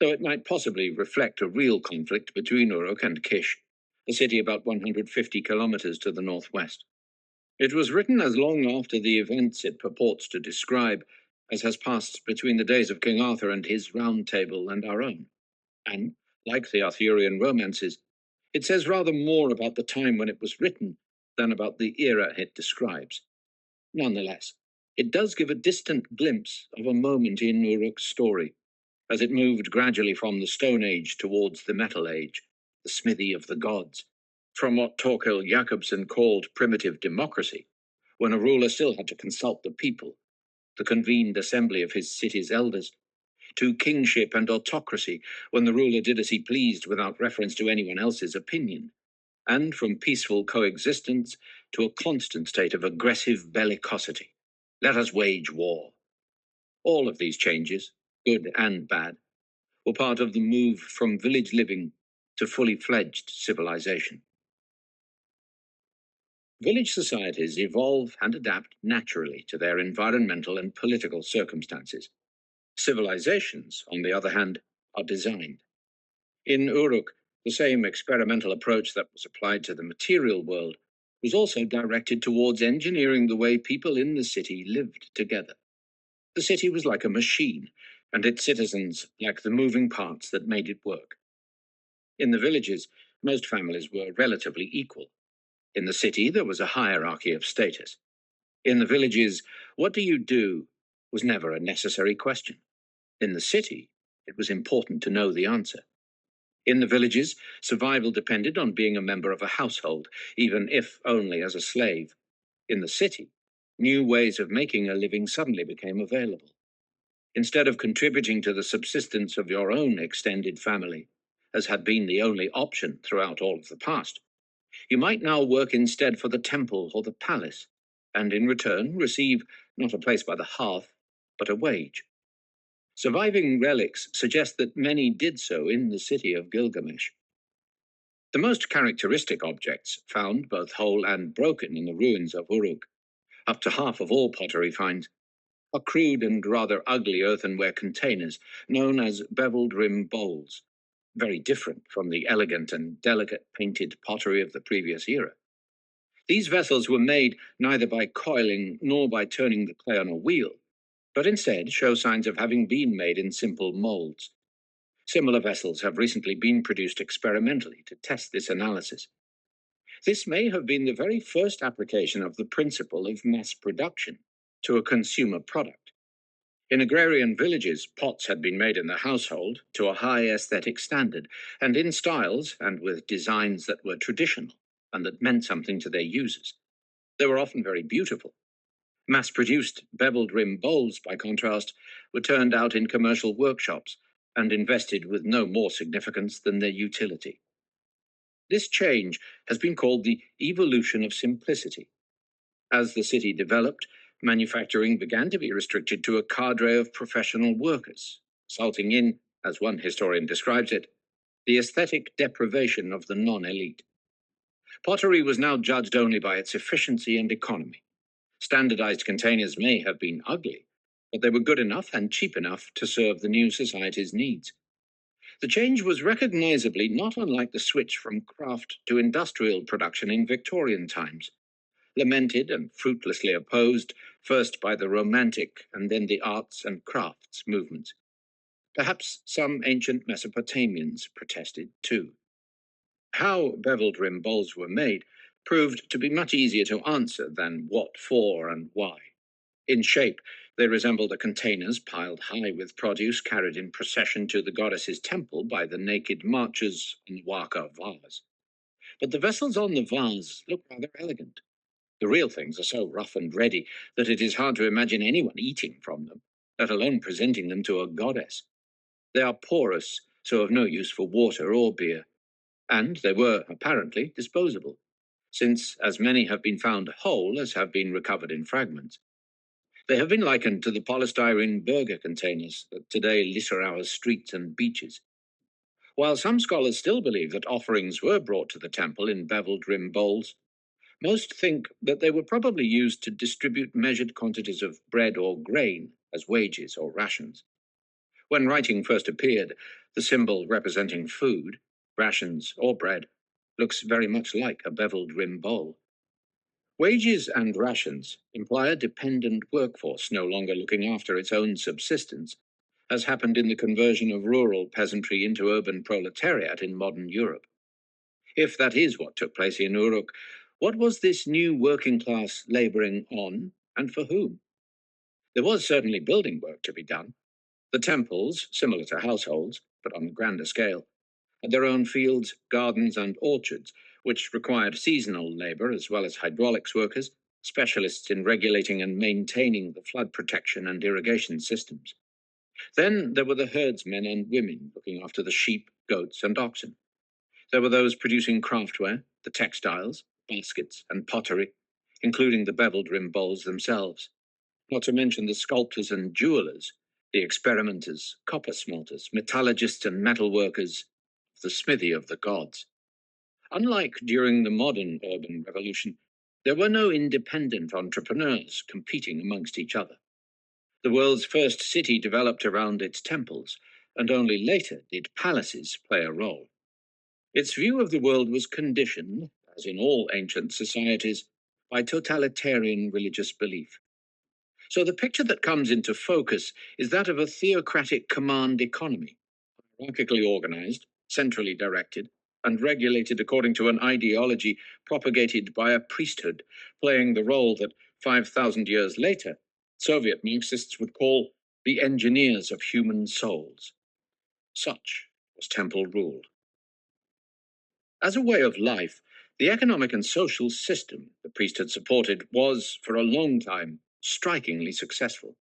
though it might possibly reflect a real conflict between Uruk and Kish, a city about 150 kilometers to the northwest. It was written as long after the events it purports to describe as has passed between the days of King Arthur and his Round Table and our own. And, like the Arthurian romances, it says rather more about the time when it was written than about the era it describes. Nonetheless, it does give a distant glimpse of a moment in Uruk's story, as it moved gradually from the Stone Age towards the Metal Age, the smithy of the gods, from what Torkel Jacobsen called primitive democracy, when a ruler still had to consult the people, the convened assembly of his city's elders, to kingship and autocracy, when the ruler did as he pleased without reference to anyone else's opinion, and from peaceful coexistence to a constant state of aggressive bellicosity. Let us wage war. All of these changes, good and bad, were part of the move from village living to fully fledged civilization. Village societies evolve and adapt naturally to their environmental and political circumstances. Civilizations, on the other hand, are designed. In Uruk, the same experimental approach that was applied to the material world was also directed towards engineering the way people in the city lived together. The city was like a machine, and its citizens like the moving parts that made it work. In the villages, most families were relatively equal. In the city, there was a hierarchy of status. In the villages, what do you do was never a necessary question. In the city, it was important to know the answer. In the villages, survival depended on being a member of a household, even if only as a slave. In the city, new ways of making a living suddenly became available. Instead of contributing to the subsistence of your own extended family, as had been the only option throughout all of the past, you might now work instead for the temple or the palace, and in return receive not a place by the hearth, but a wage. Surviving relics suggest that many did so in the city of Gilgamesh. The most characteristic objects, found both whole and broken in the ruins of Uruk, up to half of all pottery finds, are crude and rather ugly earthenware containers known as beveled rim bowls, very different from the elegant and delicate painted pottery of the previous era. These vessels were made neither by coiling nor by turning the clay on a wheel, but instead show signs of having been made in simple molds. Similar vessels have recently been produced experimentally to test this analysis. This may have been the very first application of the principle of mass production to a consumer product. In agrarian villages, pots had been made in the household to a high aesthetic standard, and in styles and with designs that were traditional and that meant something to their users. They were often very beautiful. Mass-produced beveled rim bowls, by contrast, were turned out in commercial workshops and invested with no more significance than their utility. This change has been called the evolution of simplicity. As the city developed, manufacturing began to be restricted to a cadre of professional workers, resulting in, as one historian describes it, the aesthetic deprivation of the non-elite. Pottery was now judged only by its efficiency and economy. Standardized containers may have been ugly, but they were good enough and cheap enough to serve the new society's needs. The change was recognizably not unlike the switch from craft to industrial production in Victorian times, lamented and fruitlessly opposed first by the Romantic and then the arts and crafts movements. Perhaps some ancient Mesopotamians protested too. How beveled rim bowls were made proved to be much easier to answer than what for and why. In shape, they resembled the containers piled high with produce carried in procession to the goddess's temple by the naked marchers on the Waka vase. But the vessels on the vase looked rather elegant. The real things are so rough and ready that it is hard to imagine anyone eating from them, let alone presenting them to a goddess. They are porous, so of no use for water or beer, and they were apparently disposable, since as many have been found whole as have been recovered in fragments. They have been likened to the polystyrene burger containers that today litter our streets and beaches. While some scholars still believe that offerings were brought to the temple in beveled rim bowls, most think that they were probably used to distribute measured quantities of bread or grain as wages or rations. When writing first appeared, the symbol representing food, rations, or bread, looks very much like a beveled rim bowl. Wages and rations imply a dependent workforce no longer looking after its own subsistence, as happened in the conversion of rural peasantry into urban proletariat in modern Europe. If that is what took place in Uruk, what was this new working class labouring on, and for whom? There was certainly building work to be done. The temples, similar to households, but on a grander scale, had their own fields, gardens, and orchards, which required seasonal labour as well as hydraulics workers, specialists in regulating and maintaining the flood protection and irrigation systems. Then there were the herdsmen and women looking after the sheep, goats, and oxen. There were those producing craftware, the textiles, baskets, and pottery, including the beveled rim bowls themselves, not to mention the sculptors and jewelers, the experimenters, copper smelters, metallurgists, and metal workers, the smithy of the gods. Unlike during the modern urban revolution, there were no independent entrepreneurs competing amongst each other. The world's first city developed around its temples, and only later did palaces play a role. Its view of the world was conditioned, as in all ancient societies, by totalitarian religious belief. So the picture that comes into focus is that of a theocratic command economy, hierarchically organized, centrally directed, and regulated according to an ideology propagated by a priesthood, playing the role that 5,000 years later, Soviet Marxists would call the engineers of human souls. Such was temple rule. As a way of life, the economic and social system the priesthood supported was, for a long time, strikingly successful.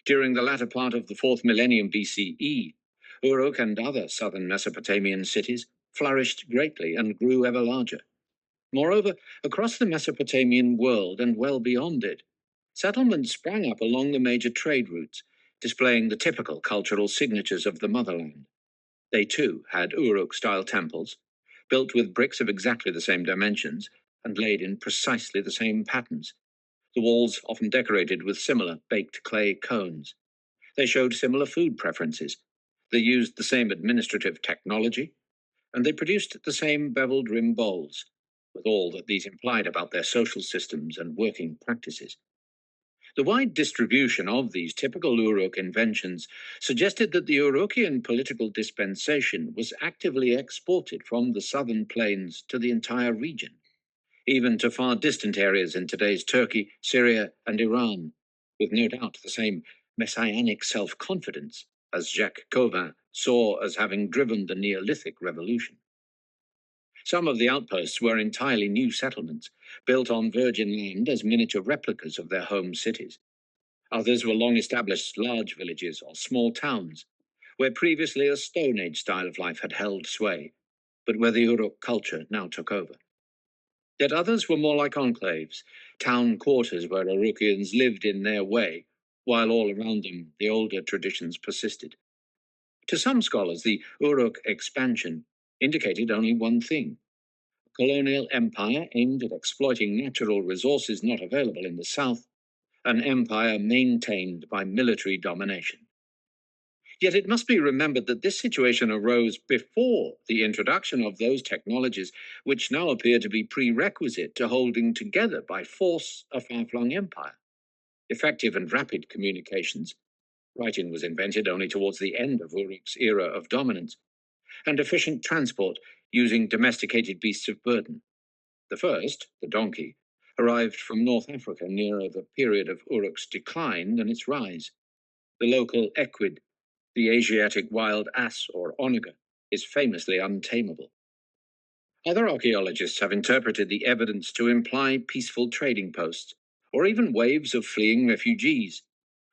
During the latter part of the 4th millennium BCE, Uruk and other southern Mesopotamian cities flourished greatly and grew ever larger. Moreover, across the Mesopotamian world and well beyond it, settlements sprang up along the major trade routes, displaying the typical cultural signatures of the motherland. They too had Uruk-style temples, built with bricks of exactly the same dimensions and laid in precisely the same patterns, the walls often decorated with similar baked clay cones. They showed similar food preferences. They used the same administrative technology, and they produced the same beveled rim bowls, with all that these implied about their social systems and working practices. The wide distribution of these typical Uruk inventions suggested that the Urukian political dispensation was actively exported from the southern plains to the entire region, even to far distant areas in today's Turkey, Syria, and Iran, with no doubt the same messianic self-confidence as Jacques Cauvin saw as having driven the Neolithic Revolution. Some of the outposts were entirely new settlements, built on virgin land as miniature replicas of their home cities. Others were long-established large villages or small towns, where previously a Stone Age style of life had held sway, but where the Uruk culture now took over. Yet others were more like enclaves, town quarters where Urukians lived in their way, while all around them the older traditions persisted. To some scholars, the Uruk expansion indicated only one thing: a colonial empire aimed at exploiting natural resources not available in the south, an empire maintained by military domination. Yet it must be remembered that this situation arose before the introduction of those technologies which now appear to be prerequisite to holding together by force a far-flung empire. Effective and rapid communications — writing was invented only towards the end of Uruk's era of dominance — and efficient transport using domesticated beasts of burden. The first, the donkey, arrived from North Africa nearer the period of Uruk's decline than its rise. The local equid, the Asiatic wild ass or onager, is famously untamable. Other archaeologists have interpreted the evidence to imply peaceful trading posts, or even waves of fleeing refugees.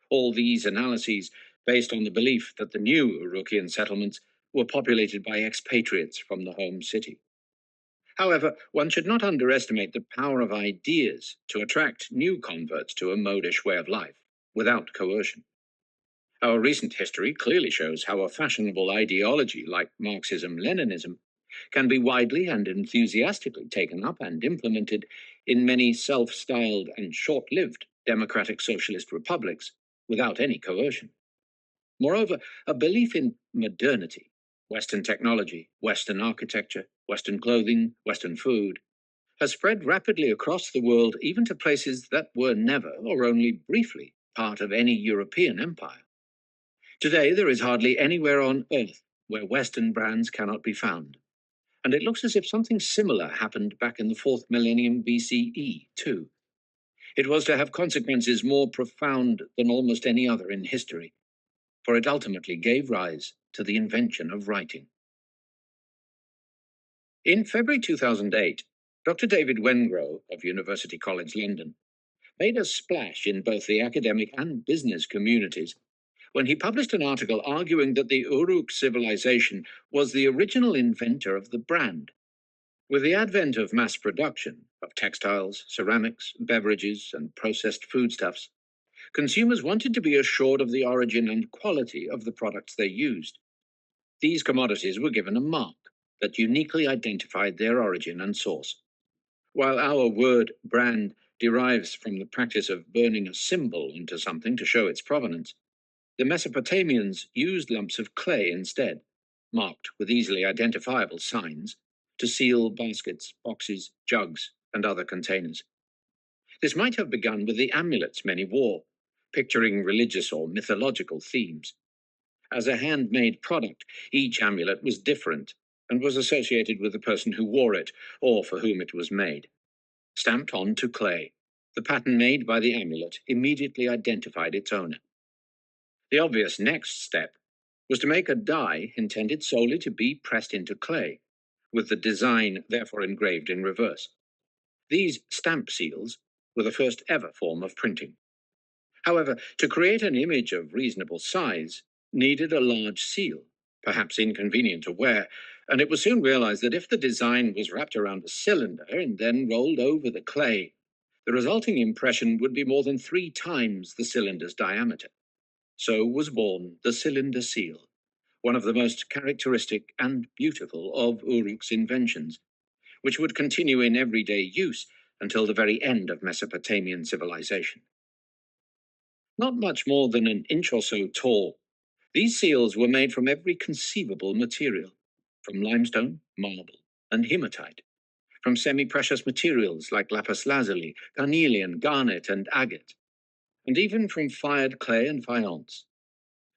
All these analyses based on the belief that the new Urukian settlements were populated by expatriates from the home city. However, one should not underestimate the power of ideas to attract new converts to a modish way of life without coercion. Our recent history clearly shows how a fashionable ideology like Marxism-Leninism can be widely and enthusiastically taken up and implemented in many self-styled and short-lived democratic socialist republics without any coercion. Moreover, a belief in modernity, Western technology, Western architecture, Western clothing, Western food, has spread rapidly across the world, even to places that were never, or only briefly, part of any European empire. Today, there is hardly anywhere on Earth where Western brands cannot be found, and it looks as if something similar happened back in the 4th millennium BCE, too. It was to have consequences more profound than almost any other in history, for it ultimately gave rise to the invention of writing. In February 2008, Dr. David Wengrow of University College London made a splash in both the academic and business communities when he published an article arguing that the Uruk civilization was the original inventor of the brand. With the advent of mass production of textiles, ceramics, beverages, and processed foodstuffs, consumers wanted to be assured of the origin and quality of the products they used. These commodities were given a mark that uniquely identified their origin and source. While our word brand derives from the practice of burning a symbol into something to show its provenance, the Mesopotamians used lumps of clay instead, marked with easily identifiable signs, to seal baskets, boxes, jugs, and other containers. This might have begun with the amulets many wore, picturing religious or mythological themes. As a handmade product, each amulet was different and was associated with the person who wore it or for whom it was made. Stamped onto clay, the pattern made by the amulet immediately identified its owner. The obvious next step was to make a die intended solely to be pressed into clay, with the design therefore engraved in reverse. These stamp seals were the first ever form of printing. However, to create an image of reasonable size needed a large seal, perhaps inconvenient to wear, and it was soon realized that if the design was wrapped around a cylinder and then rolled over the clay, the resulting impression would be more than 3 times the cylinder's diameter. So was born the cylinder seal, one of the most characteristic and beautiful of Uruk's inventions, which would continue in everyday use until the very end of Mesopotamian civilization. Not much more than an inch or so tall, these seals were made from every conceivable material, from limestone, marble, and hematite, from semi-precious materials like lapis lazuli, carnelian, garnet, and agate, and even from fired clay and faience.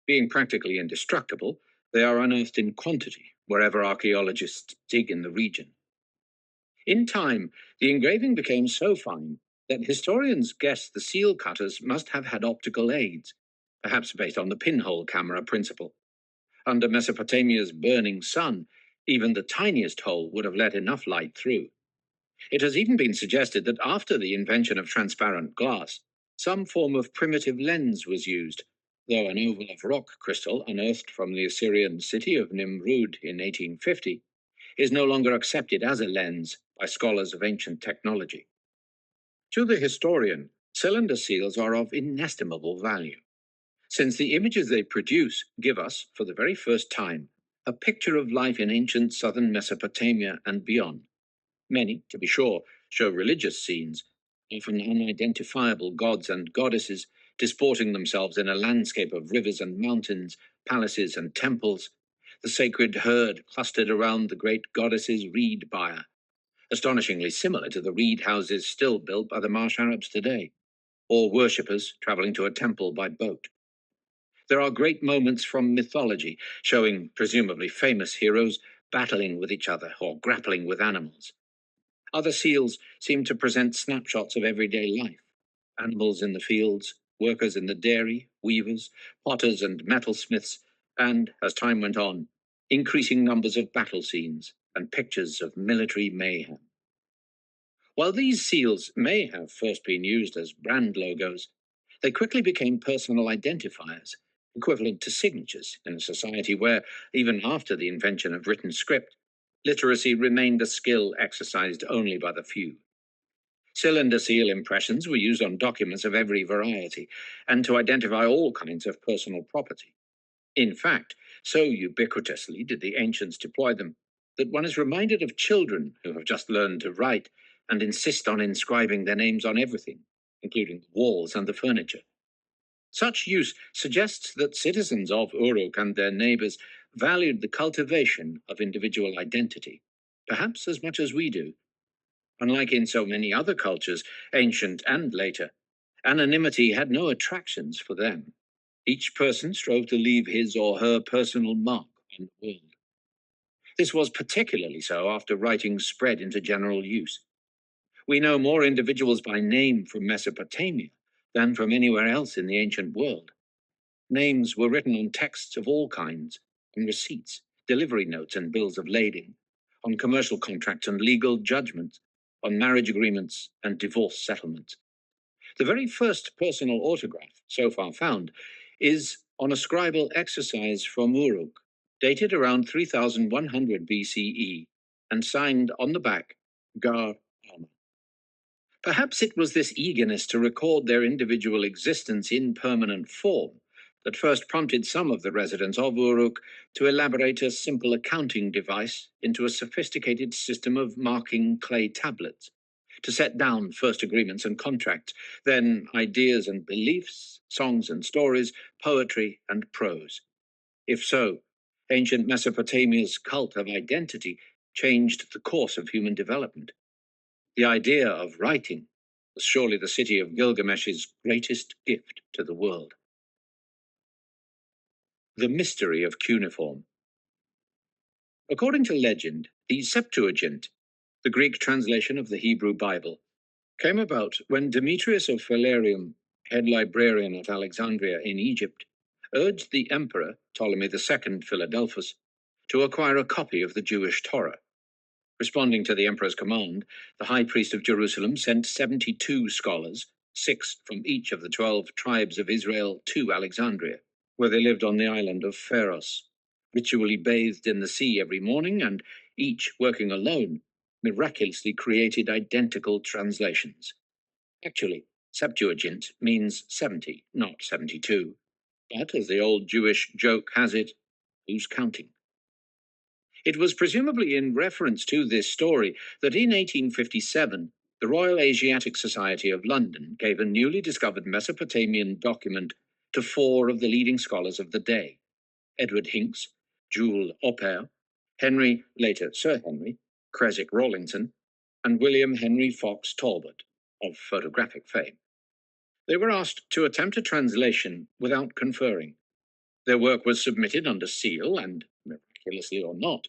Being practically indestructible, they are unearthed in quantity wherever archaeologists dig in the region. In time, the engraving became so fine that historians guess the seal cutters must have had optical aids, perhaps based on the pinhole camera principle. Under Mesopotamia's burning sun, even the tiniest hole would have let enough light through. It has even been suggested that after the invention of transparent glass, some form of primitive lens was used, though an oval of rock crystal unearthed from the Assyrian city of Nimrud in 1850 is no longer accepted as a lens by scholars of ancient technology. To the historian, cylinder seals are of inestimable value, since the images they produce give us, for the very first time, a picture of life in ancient southern Mesopotamia and beyond. Many, to be sure, show religious scenes, often unidentifiable gods and goddesses disporting themselves in a landscape of rivers and mountains, palaces and temples, the sacred herd clustered around the great goddess's reed byre, astonishingly similar to the reed houses still built by the marsh Arabs today, or worshippers traveling to a temple by boat. There are great moments from mythology showing presumably famous heroes battling with each other or grappling with animals. Other seals seem to present snapshots of everyday life: animals in the fields, workers in the dairy, weavers, potters and metalsmiths, and, as time went on, increasing numbers of battle scenes and pictures of military mayhem. While these seals may have first been used as brand logos, they quickly became personal identifiers, equivalent to signatures in a society where, even after the invention of written script, literacy remained a skill exercised only by the few. Cylinder seal impressions were used on documents of every variety and to identify all kinds of personal property. In fact, so ubiquitously did the ancients deploy them that one is reminded of children who have just learned to write and insist on inscribing their names on everything, including the walls and the furniture. Such use suggests that citizens of Uruk and their neighbors valued the cultivation of individual identity, perhaps as much as we do. Unlike in so many other cultures, ancient and later, anonymity had no attractions for them. Each person strove to leave his or her personal mark on the world. This was particularly so after writing spread into general use. We know more individuals by name from Mesopotamia than from anywhere else in the ancient world. Names were written on texts of all kinds, on receipts, delivery notes and bills of lading, on commercial contracts and legal judgments, on marriage agreements and divorce settlements. The very first personal autograph so far found is on a scribal exercise from Uruk, dated around 3100 BCE, and signed on the back, Gar Ama. Perhaps it was this eagerness to record their individual existence in permanent form that first prompted some of the residents of Uruk to elaborate a simple accounting device into a sophisticated system of marking clay tablets, to set down first agreements and contracts, then ideas and beliefs, songs and stories, poetry and prose. If so, ancient Mesopotamia's cult of identity changed the course of human development. The idea of writing was surely the city of Gilgamesh's greatest gift to the world. The mystery of cuneiform. According to legend, the Septuagint, the Greek translation of the Hebrew Bible, came about when Demetrius of Phalerum, head librarian at Alexandria in Egypt, urged the emperor, Ptolemy II Philadelphus, to acquire a copy of the Jewish Torah. Responding to the emperor's command, the high priest of Jerusalem sent 72 scholars, 6 from each of the 12 tribes of Israel, to Alexandria, where they lived on the island of Pharos, ritually bathed in the sea every morning, and each working alone, miraculously created identical translations. Actually, Septuagint means 70, not 72. But, as the old Jewish joke has it, who's counting? It was presumably in reference to this story that in 1857, the Royal Asiatic Society of London gave a newly discovered Mesopotamian document to 4 of the leading scholars of the day: Edward Hincks, Jules Oppert, Henry, later Sir Henry, Creswick Rawlinson, and William Henry Fox Talbot, of photographic fame. They were asked to attempt a translation without conferring. Their work was submitted under seal, and, miraculously or not,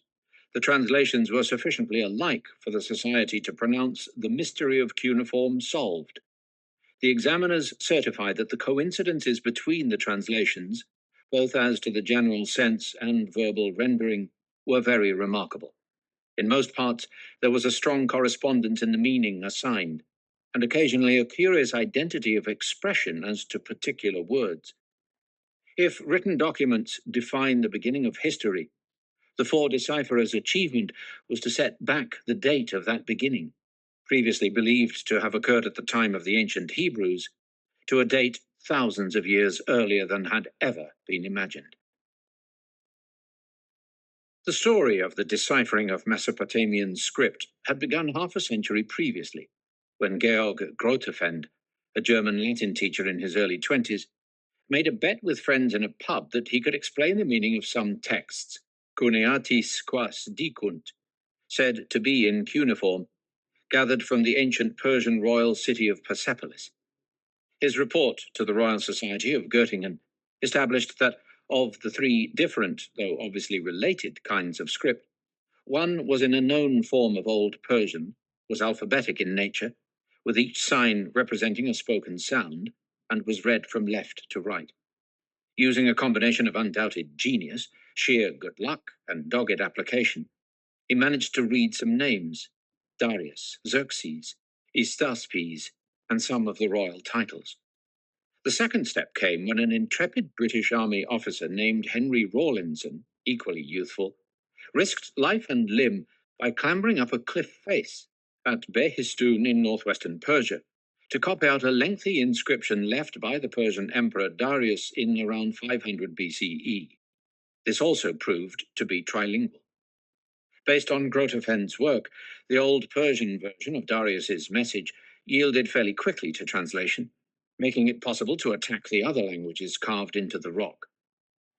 the translations were sufficiently alike for the Society to pronounce the mystery of cuneiform solved. The examiners certified that the coincidences between the translations, both as to the general sense and verbal rendering, were very remarkable. In most parts, there was a strong correspondence in the meaning assigned, and occasionally a curious identity of expression as to particular words. If written documents define the beginning of history, the 4 decipherers' achievement was to set back the date of that beginning, previously believed to have occurred at the time of the ancient Hebrews, to a date thousands of years earlier than had ever been imagined. The story of the deciphering of Mesopotamian script had begun half a century previously, when Georg Grotefend, a German Latin teacher in his early 20s, made a bet with friends in a pub that he could explain the meaning of some texts, cuneatis quas dicunt, said to be in cuneiform, gathered from the ancient Persian royal city of Persepolis. His report to the Royal Society of Göttingen established that of the 3 different, though obviously related, kinds of script, one was in a known form of Old Persian, was alphabetic in nature, with each sign representing a spoken sound, and was read from left to right. Using a combination of undoubted genius, sheer good luck, and dogged application, he managed to read some names: Darius, Xerxes, Hystaspes, and some of the royal titles. The second step came when an intrepid British Army officer named Henry Rawlinson, equally youthful, risked life and limb by clambering up a cliff face at Behistun in northwestern Persia to copy out a lengthy inscription left by the Persian Emperor Darius in around 500 BCE. This also proved to be trilingual. Based on Grotefend's work, the Old Persian version of Darius's message yielded fairly quickly to translation, making it possible to attack the other languages carved into the rock.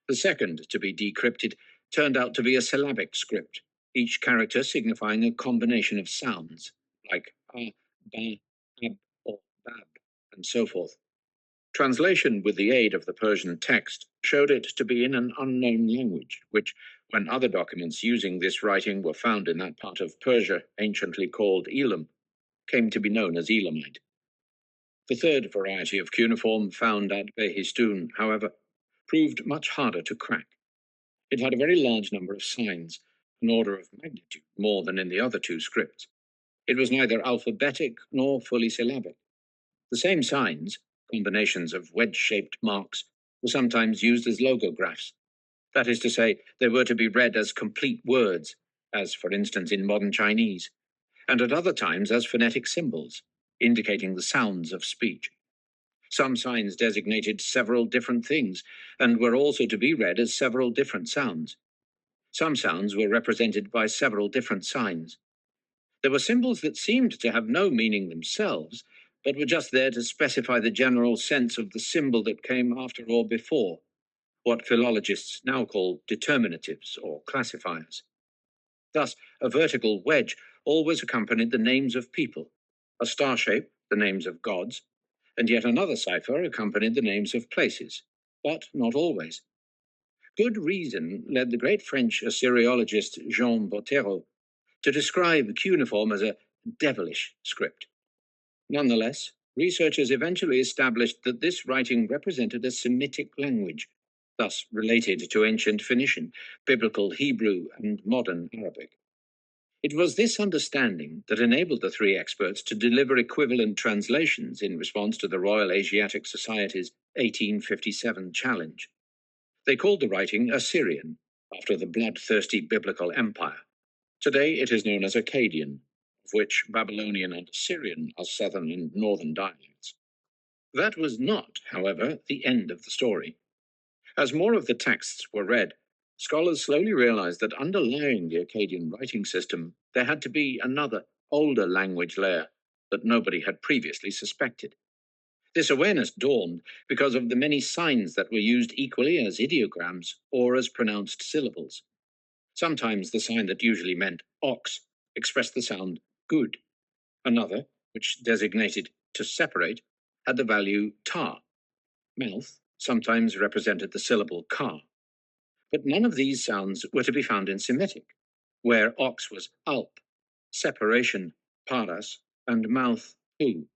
The second to be decrypted turned out to be a syllabic script, each character signifying a combination of sounds, like a, ba, ab, or bab, and so forth. Translation with the aid of the Persian text showed it to be in an unknown language, which, when other documents using this writing were found in that part of Persia anciently called Elam, came to be known as Elamite. The third variety of cuneiform found at Behistun, however, proved much harder to crack. It had a very large number of signs, an order of magnitude more than in the other two scripts. It was neither alphabetic nor fully syllabic. The same signs, combinations of wedge-shaped marks, were sometimes used as logographs. That is to say, they were to be read as complete words, as for instance in modern Chinese, and at other times as phonetic symbols, indicating the sounds of speech. Some signs designated several different things, and were also to be read as several different sounds. Some sounds were represented by several different signs. There were symbols that seemed to have no meaning themselves, but were just there to specify the general sense of the symbol that came after or before, what philologists now call determinatives or classifiers. Thus, a vertical wedge always accompanied the names of people, a star shape, the names of gods, and yet another cipher accompanied the names of places, but not always. Good reason led the great French Assyriologist Jean Bottero to describe cuneiform as a devilish script. Nonetheless, researchers eventually established that this writing represented a Semitic language, thus related to ancient Phoenician, biblical Hebrew, and modern Arabic. It was this understanding that enabled the three experts to deliver equivalent translations in response to the Royal Asiatic Society's 1857 challenge. They called the writing Assyrian, after the bloodthirsty biblical empire. Today it is known as Akkadian, of which Babylonian and Assyrian are southern and northern dialects. That was not, however, the end of the story. As more of the texts were read, scholars slowly realized that underlying the Akkadian writing system, there had to be another, older language layer that nobody had previously suspected. This awareness dawned because of the many signs that were used equally as ideograms or as pronounced syllables. Sometimes the sign that usually meant ox expressed the sound good. Another, which designated to separate, had the value tar. Mouth sometimes represented the syllable ka. But none of these sounds were to be found in Semitic, where ox was alp, separation, paras, and mouth, hu.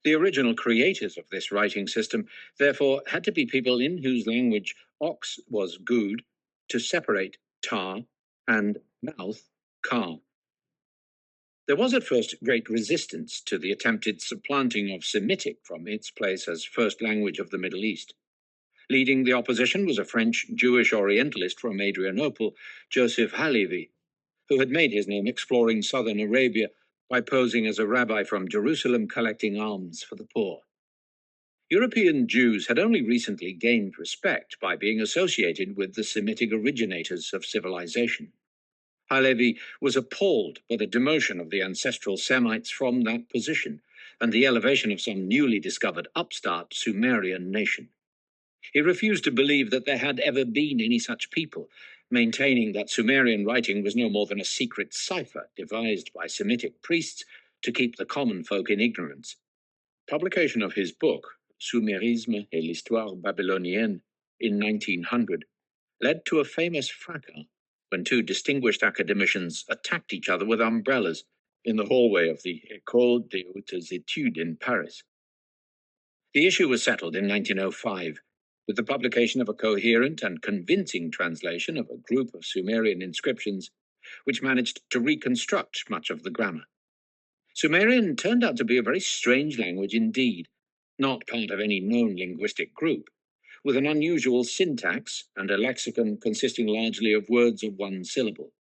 The original creators of this writing system, therefore, had to be people in whose language ox was good, to separate tar, and mouth, ka. There was at first great resistance to the attempted supplanting of Semitic from its place as first language of the Middle East. Leading the opposition was a French Jewish Orientalist from Adrianople, Joseph Halevi, who had made his name exploring southern Arabia by posing as a rabbi from Jerusalem collecting alms for the poor. European Jews had only recently gained respect by being associated with the Semitic originators of civilization. Halevi was appalled by the demotion of the ancestral Semites from that position and the elevation of some newly discovered upstart Sumerian nation. He refused to believe that there had ever been any such people, maintaining that Sumerian writing was no more than a secret cipher devised by Semitic priests to keep the common folk in ignorance. Publication of his book, Sumérisme et l'histoire babylonienne, in 1900, led to a famous fracas when two distinguished academicians attacked each other with umbrellas in the hallway of the École des Hautes Études in Paris. The issue was settled in 1905 with the publication of a coherent and convincing translation of a group of Sumerian inscriptions which managed to reconstruct much of the grammar. Sumerian turned out to be a very strange language indeed, not part of any known linguistic group, with an unusual syntax and a lexicon consisting largely of words of one syllable.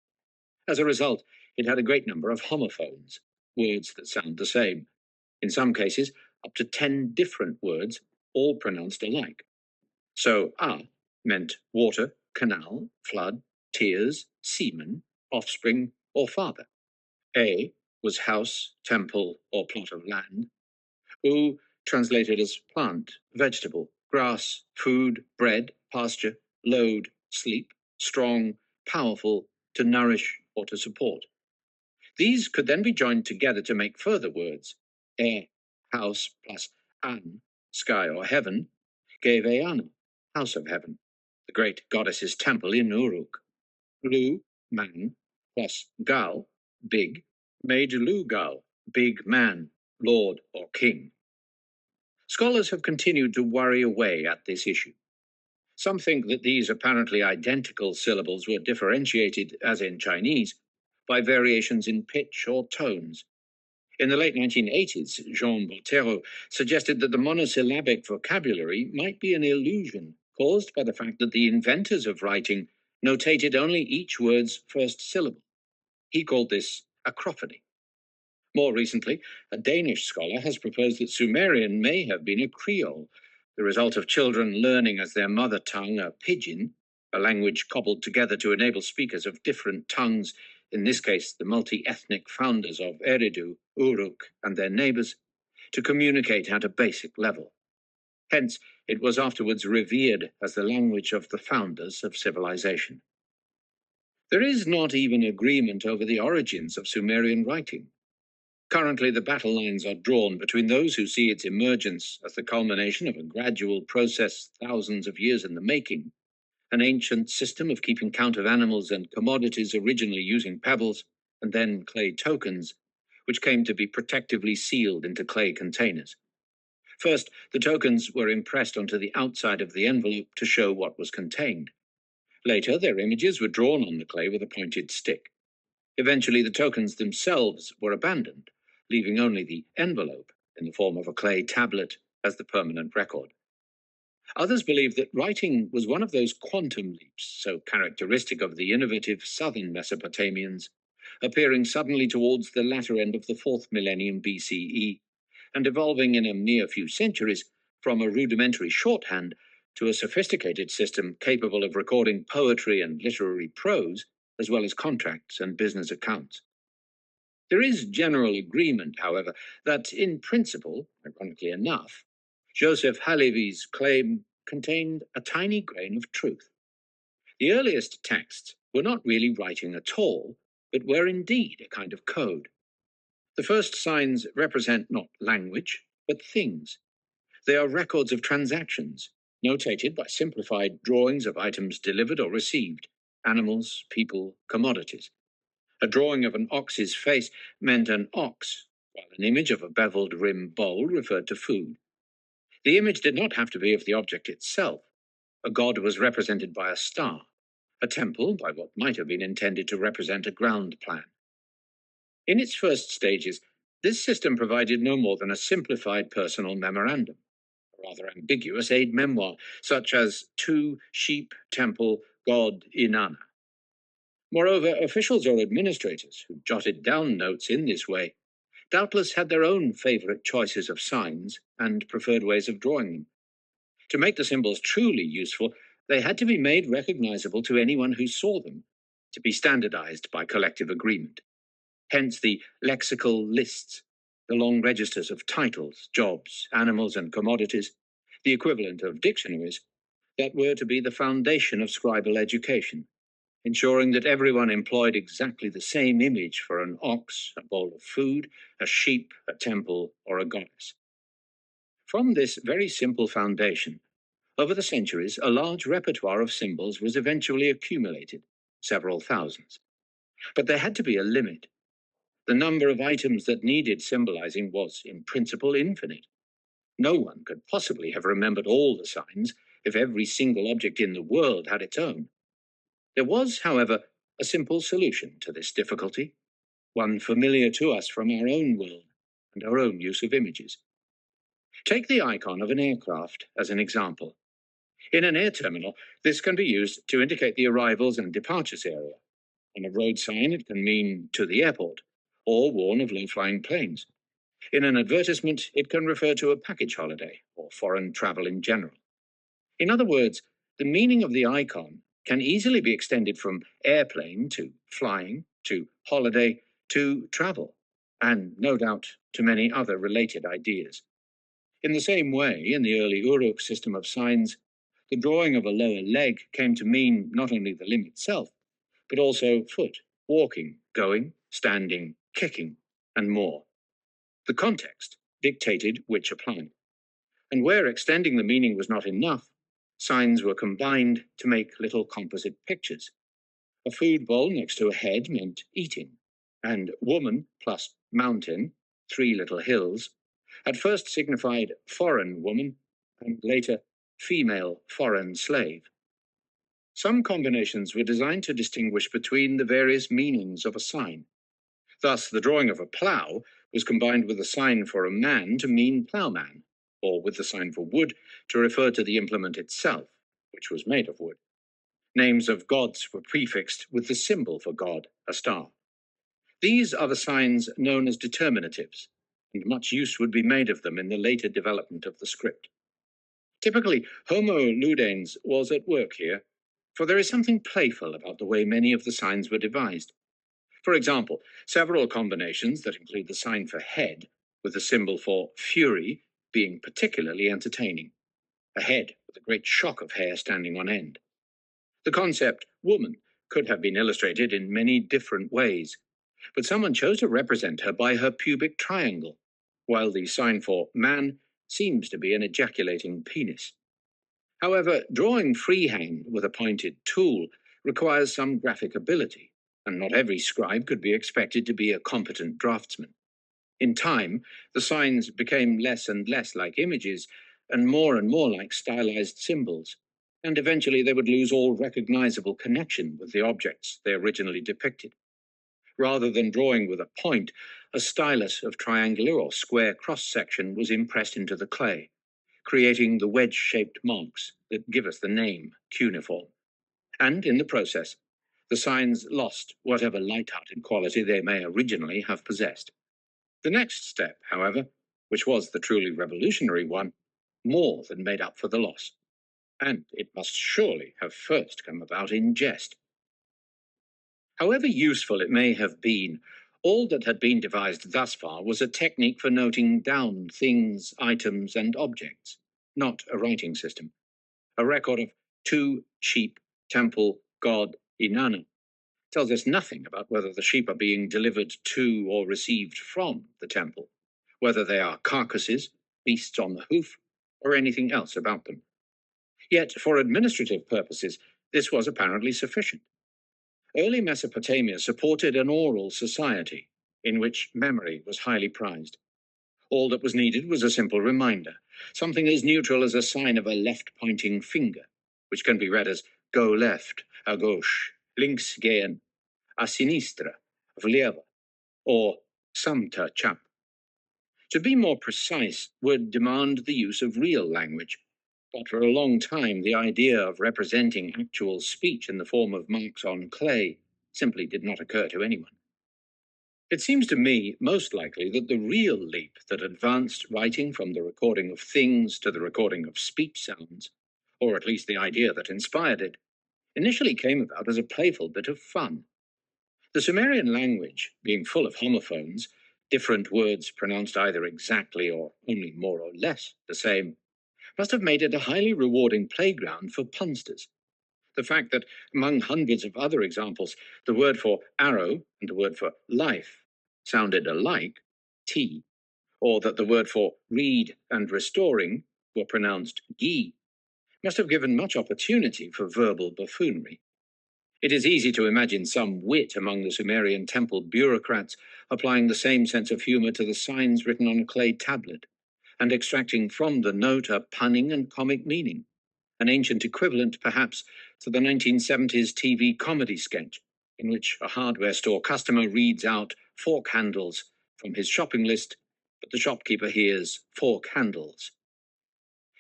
As a result, it had a great number of homophones, words that sound the same. In some cases, up to 10 different words, all pronounced alike. So, meant water, canal, flood, tears, semen, offspring, or father. A was house, temple, or plot of land. U translated as plant, vegetable, grass, food, bread, pasture, load, sleep, strong, powerful, to nourish, or to support. These could then be joined together to make further words. Air, house, plus an, sky or heaven, gave Eana, house of heaven, the great goddess's temple in Uruk. Lu, man, plus Gal, big, made Lugal, big man, lord or king. Scholars have continued to worry away at this issue. Some think that these apparently identical syllables were differentiated, as in Chinese, by variations in pitch or tones. In the late 1980s, Jean Bottero suggested that the monosyllabic vocabulary might be an illusion caused by the fact that the inventors of writing notated only each word's first syllable. He called this acrophony. More recently, a Danish scholar has proposed that Sumerian may have been a Creole, the result of children learning as their mother tongue a pidgin, a language cobbled together to enable speakers of different tongues, in this case the multi-ethnic founders of Eridu, Uruk, and their neighbors, to communicate at a basic level. Hence, it was afterwards revered as the language of the founders of civilization. There is not even agreement over the origins of Sumerian writing. Currently, the battle lines are drawn between those who see its emergence as the culmination of a gradual process thousands of years in the making, an ancient system of keeping count of animals and commodities originally using pebbles, and then clay tokens, which came to be protectively sealed into clay containers. First, the tokens were impressed onto the outside of the envelope to show what was contained. Later, their images were drawn on the clay with a pointed stick. Eventually, the tokens themselves were abandoned, leaving only the envelope, in the form of a clay tablet, as the permanent record. Others believe that writing was one of those quantum leaps, so characteristic of the innovative southern Mesopotamians, appearing suddenly towards the latter end of the 4th millennium BCE, and evolving in a mere few centuries from a rudimentary shorthand to a sophisticated system capable of recording poetry and literary prose, as well as contracts and business accounts. There is general agreement, however, that in principle, ironically enough, Joseph Halevy's claim contained a tiny grain of truth. The earliest texts were not really writing at all, but were indeed a kind of code. The first signs represent not language, but things. They are records of transactions, notated by simplified drawings of items delivered or received, animals, people, commodities. A drawing of an ox's face meant an ox, while an image of a beveled rim bowl referred to food. The image did not have to be of the object itself. A god was represented by a star, a temple by what might have been intended to represent a ground plan. In its first stages, this system provided no more than a simplified personal memorandum, a rather ambiguous aid memoir, such as to sheep, temple, god, Inanna. Moreover, officials or administrators who jotted down notes in this way doubtless had their own favorite choices of signs and preferred ways of drawing them. To make the symbols truly useful, they had to be made recognizable to anyone who saw them, to be standardized by collective agreement. Hence the lexical lists, the long registers of titles, jobs, animals, and commodities, the equivalent of dictionaries, that were to be the foundation of scribal education, ensuring that everyone employed exactly the same image for an ox, a bowl of food, a sheep, a temple, or a goddess. From this very simple foundation, over the centuries, a large repertoire of symbols was eventually accumulated, several thousands. But there had to be a limit. The number of items that needed symbolizing was, in principle, infinite. No one could possibly have remembered all the signs if every single object in the world had its own. There was, however, a simple solution to this difficulty, one familiar to us from our own world and our own use of images. Take the icon of an aircraft as an example. In an air terminal, this can be used to indicate the arrivals and departures area. On a road sign, it can mean to the airport, or warn of low-flying planes. In an advertisement, it can refer to a package holiday or foreign travel in general. In other words, the meaning of the icon can easily be extended from airplane to flying to holiday to travel, and no doubt to many other related ideas. In the same way, in the early Uruk system of signs, the drawing of a lower leg came to mean not only the limb itself, but also foot, walking, going, standing, kicking, and more. The context dictated which applied. And where extending the meaning was not enough, signs were combined to make little composite pictures. A food bowl next to a head meant eating, and woman plus mountain, 3 little hills, at first signified foreign woman, and later female foreign slave. Some combinations were designed to distinguish between the various meanings of a sign. Thus, the drawing of a plough was combined with a sign for a man to mean ploughman, or with the sign for wood to refer to the implement itself, which was made of wood. Names of gods were prefixed with the symbol for god, a star. These are the signs known as determinatives, and much use would be made of them in the later development of the script. Typically, Homo ludens was at work here, for there is something playful about the way many of the signs were devised. For example, several combinations that include the sign for head, with the symbol for fury, being particularly entertaining. A head with a great shock of hair standing on end. The concept woman could have been illustrated in many different ways, but someone chose to represent her by her pubic triangle, while the sign for man seems to be an ejaculating penis. However, drawing freehand with a pointed tool requires some graphic ability, and not every scribe could be expected to be a competent draftsman. In time, the signs became less and less like images, and more like stylized symbols, and eventually they would lose all recognizable connection with the objects they originally depicted. Rather than drawing with a point, a stylus of triangular or square cross-section was impressed into the clay, creating the wedge-shaped marks that give us the name cuneiform. And in the process, the signs lost whatever light-hearted quality they may originally have possessed. The next step, however, which was the truly revolutionary one, more than made up for the loss. And it must surely have first come about in jest. However useful it may have been, all that had been devised thus far was a technique for noting down things, items, and objects, not a writing system. A record of to, sheep, temple, god, Inanna tells us nothing about whether the sheep are being delivered to or received from the temple, whether they are carcasses, beasts on the hoof, or anything else about them. Yet, for administrative purposes, this was apparently sufficient. Early Mesopotamia supported an oral society in which memory was highly prized. All that was needed was a simple reminder, something as neutral as a sign of a left-pointing finger, which can be read as go left, a gauche, links gehen, a sinistra, vleva, or samta chap. To be more precise would demand the use of real language, but for a long time the idea of representing actual speech in the form of marks on clay simply did not occur to anyone. It seems to me most likely that the real leap that advanced writing from the recording of things to the recording of speech sounds, or at least the idea that inspired it, initially came about as a playful bit of fun. The Sumerian language, being full of homophones, different words pronounced either exactly or only more or less the same, must have made it a highly rewarding playground for punsters. The fact that, among hundreds of other examples, the word for arrow and the word for life sounded alike, T, or that the word for read and restoring were pronounced gi, must have given much opportunity for verbal buffoonery. It is easy to imagine some wit among the Sumerian temple bureaucrats applying the same sense of humor to the signs written on a clay tablet, and extracting from the note a punning and comic meaning, an ancient equivalent, perhaps, to the 1970s TV comedy sketch, in which a hardware store customer reads out fork handles from his shopping list, but the shopkeeper hears fork handles.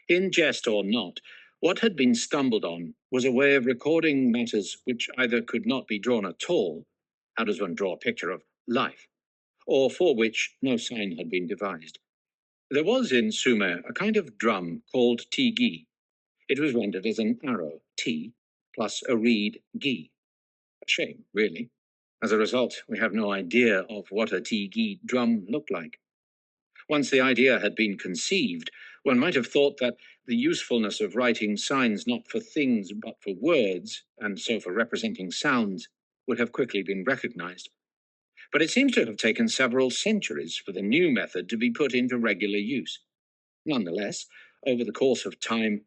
In jest or not, what had been stumbled on was a way of recording matters which either could not be drawn at all — how does one draw a picture of life — or for which no sign had been devised. There was in Sumer a kind of drum called tigi. It was rendered as an arrow, T, plus a reed, gi. A shame, really. As a result, we have no idea of what a tigi drum looked like. Once the idea had been conceived, one might have thought that the usefulness of writing signs not for things but for words, and so for representing sounds, would have quickly been recognized. But it seems to have taken several centuries for the new method to be put into regular use. Nonetheless, over the course of time,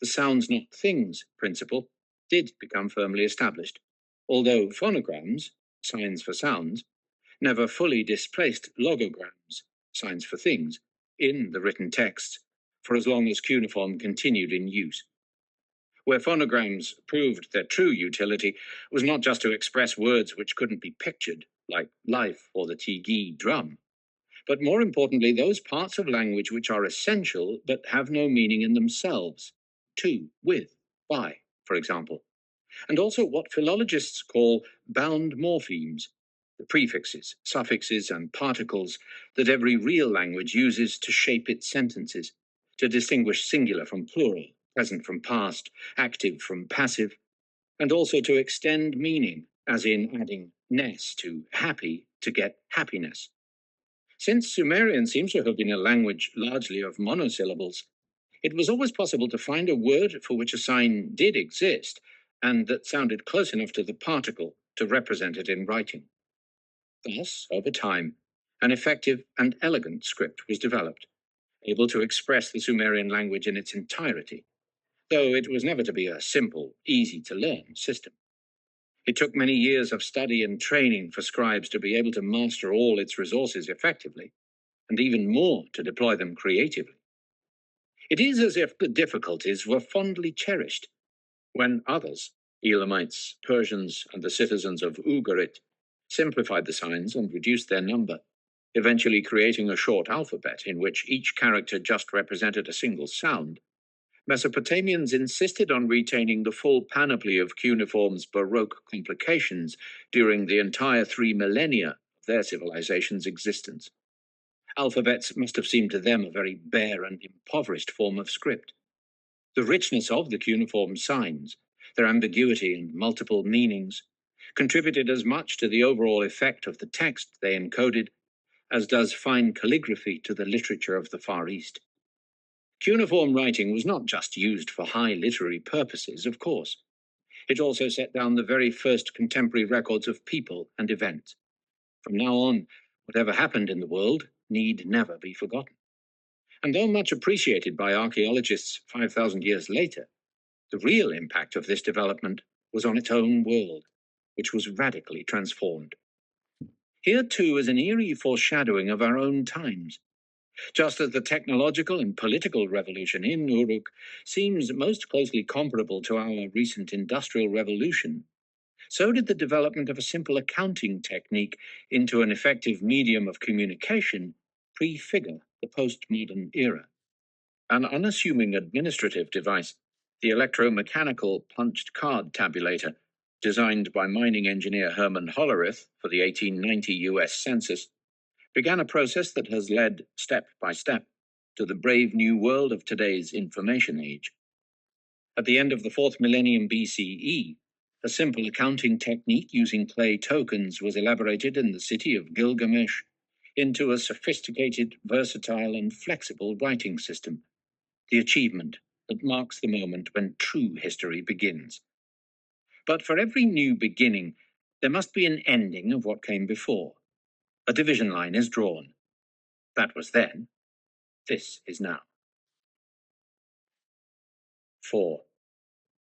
the sounds not things principle did become firmly established, although phonograms, signs for sounds, never fully displaced logograms, signs for things, in the written texts for as long as cuneiform continued in use. Where phonograms proved their true utility was not just to express words which couldn't be pictured, like life or the tigi drum, but more importantly, those parts of language which are essential but have no meaning in themselves. To, with, by, for example. And also what philologists call bound morphemes, the prefixes, suffixes, and particles that every real language uses to shape its sentences, to distinguish singular from plural, present from past, active from passive, and also to extend meaning, as in adding ness to happy to get happiness. Since Sumerian seems to have been a language largely of monosyllables, it was always possible to find a word for which a sign did exist, and that sounded close enough to the particle to represent it in writing. Thus, over time, an effective and elegant script was developed, able to express the Sumerian language in its entirety, though it was never to be a simple, easy-to-learn system. It took many years of study and training for scribes to be able to master all its resources effectively, and even more to deploy them creatively. It is as if the difficulties were fondly cherished, when others, Elamites, Persians, and the citizens of Ugarit, simplified the signs and reduced their number, eventually creating a short alphabet in which each character just represented a single sound. Mesopotamians insisted on retaining the full panoply of cuneiform's Baroque complications during the entire 3 millennia of their civilization's existence. Alphabets must have seemed to them a very bare and impoverished form of script. The richness of the cuneiform signs, their ambiguity and multiple meanings, contributed as much to the overall effect of the text they encoded as does fine calligraphy to the literature of the Far East. Cuneiform writing was not just used for high literary purposes, of course. It also set down the very first contemporary records of people and events. From now on, whatever happened in the world need never be forgotten. And though much appreciated by archaeologists 5,000 years later, the real impact of this development was on its own world, which was radically transformed. Here, too, is an eerie foreshadowing of our own times. Just as the technological and political revolution in Uruk seems most closely comparable to our recent industrial revolution, so did the development of a simple accounting technique into an effective medium of communication prefigure the postmodern era. An unassuming administrative device, the electromechanical punched card tabulator, designed by mining engineer Herman Hollerith for the 1890 US Census, began a process that has led, step by step, to the brave new world of today's information age. At the end of the 4th millennium BCE, a simple accounting technique using clay tokens was elaborated in the city of Gilgamesh into a sophisticated, versatile, and flexible writing system, the achievement that marks the moment when true history begins. But for every new beginning, there must be an ending of what came before. A division line is drawn. That was then. This is now. 4.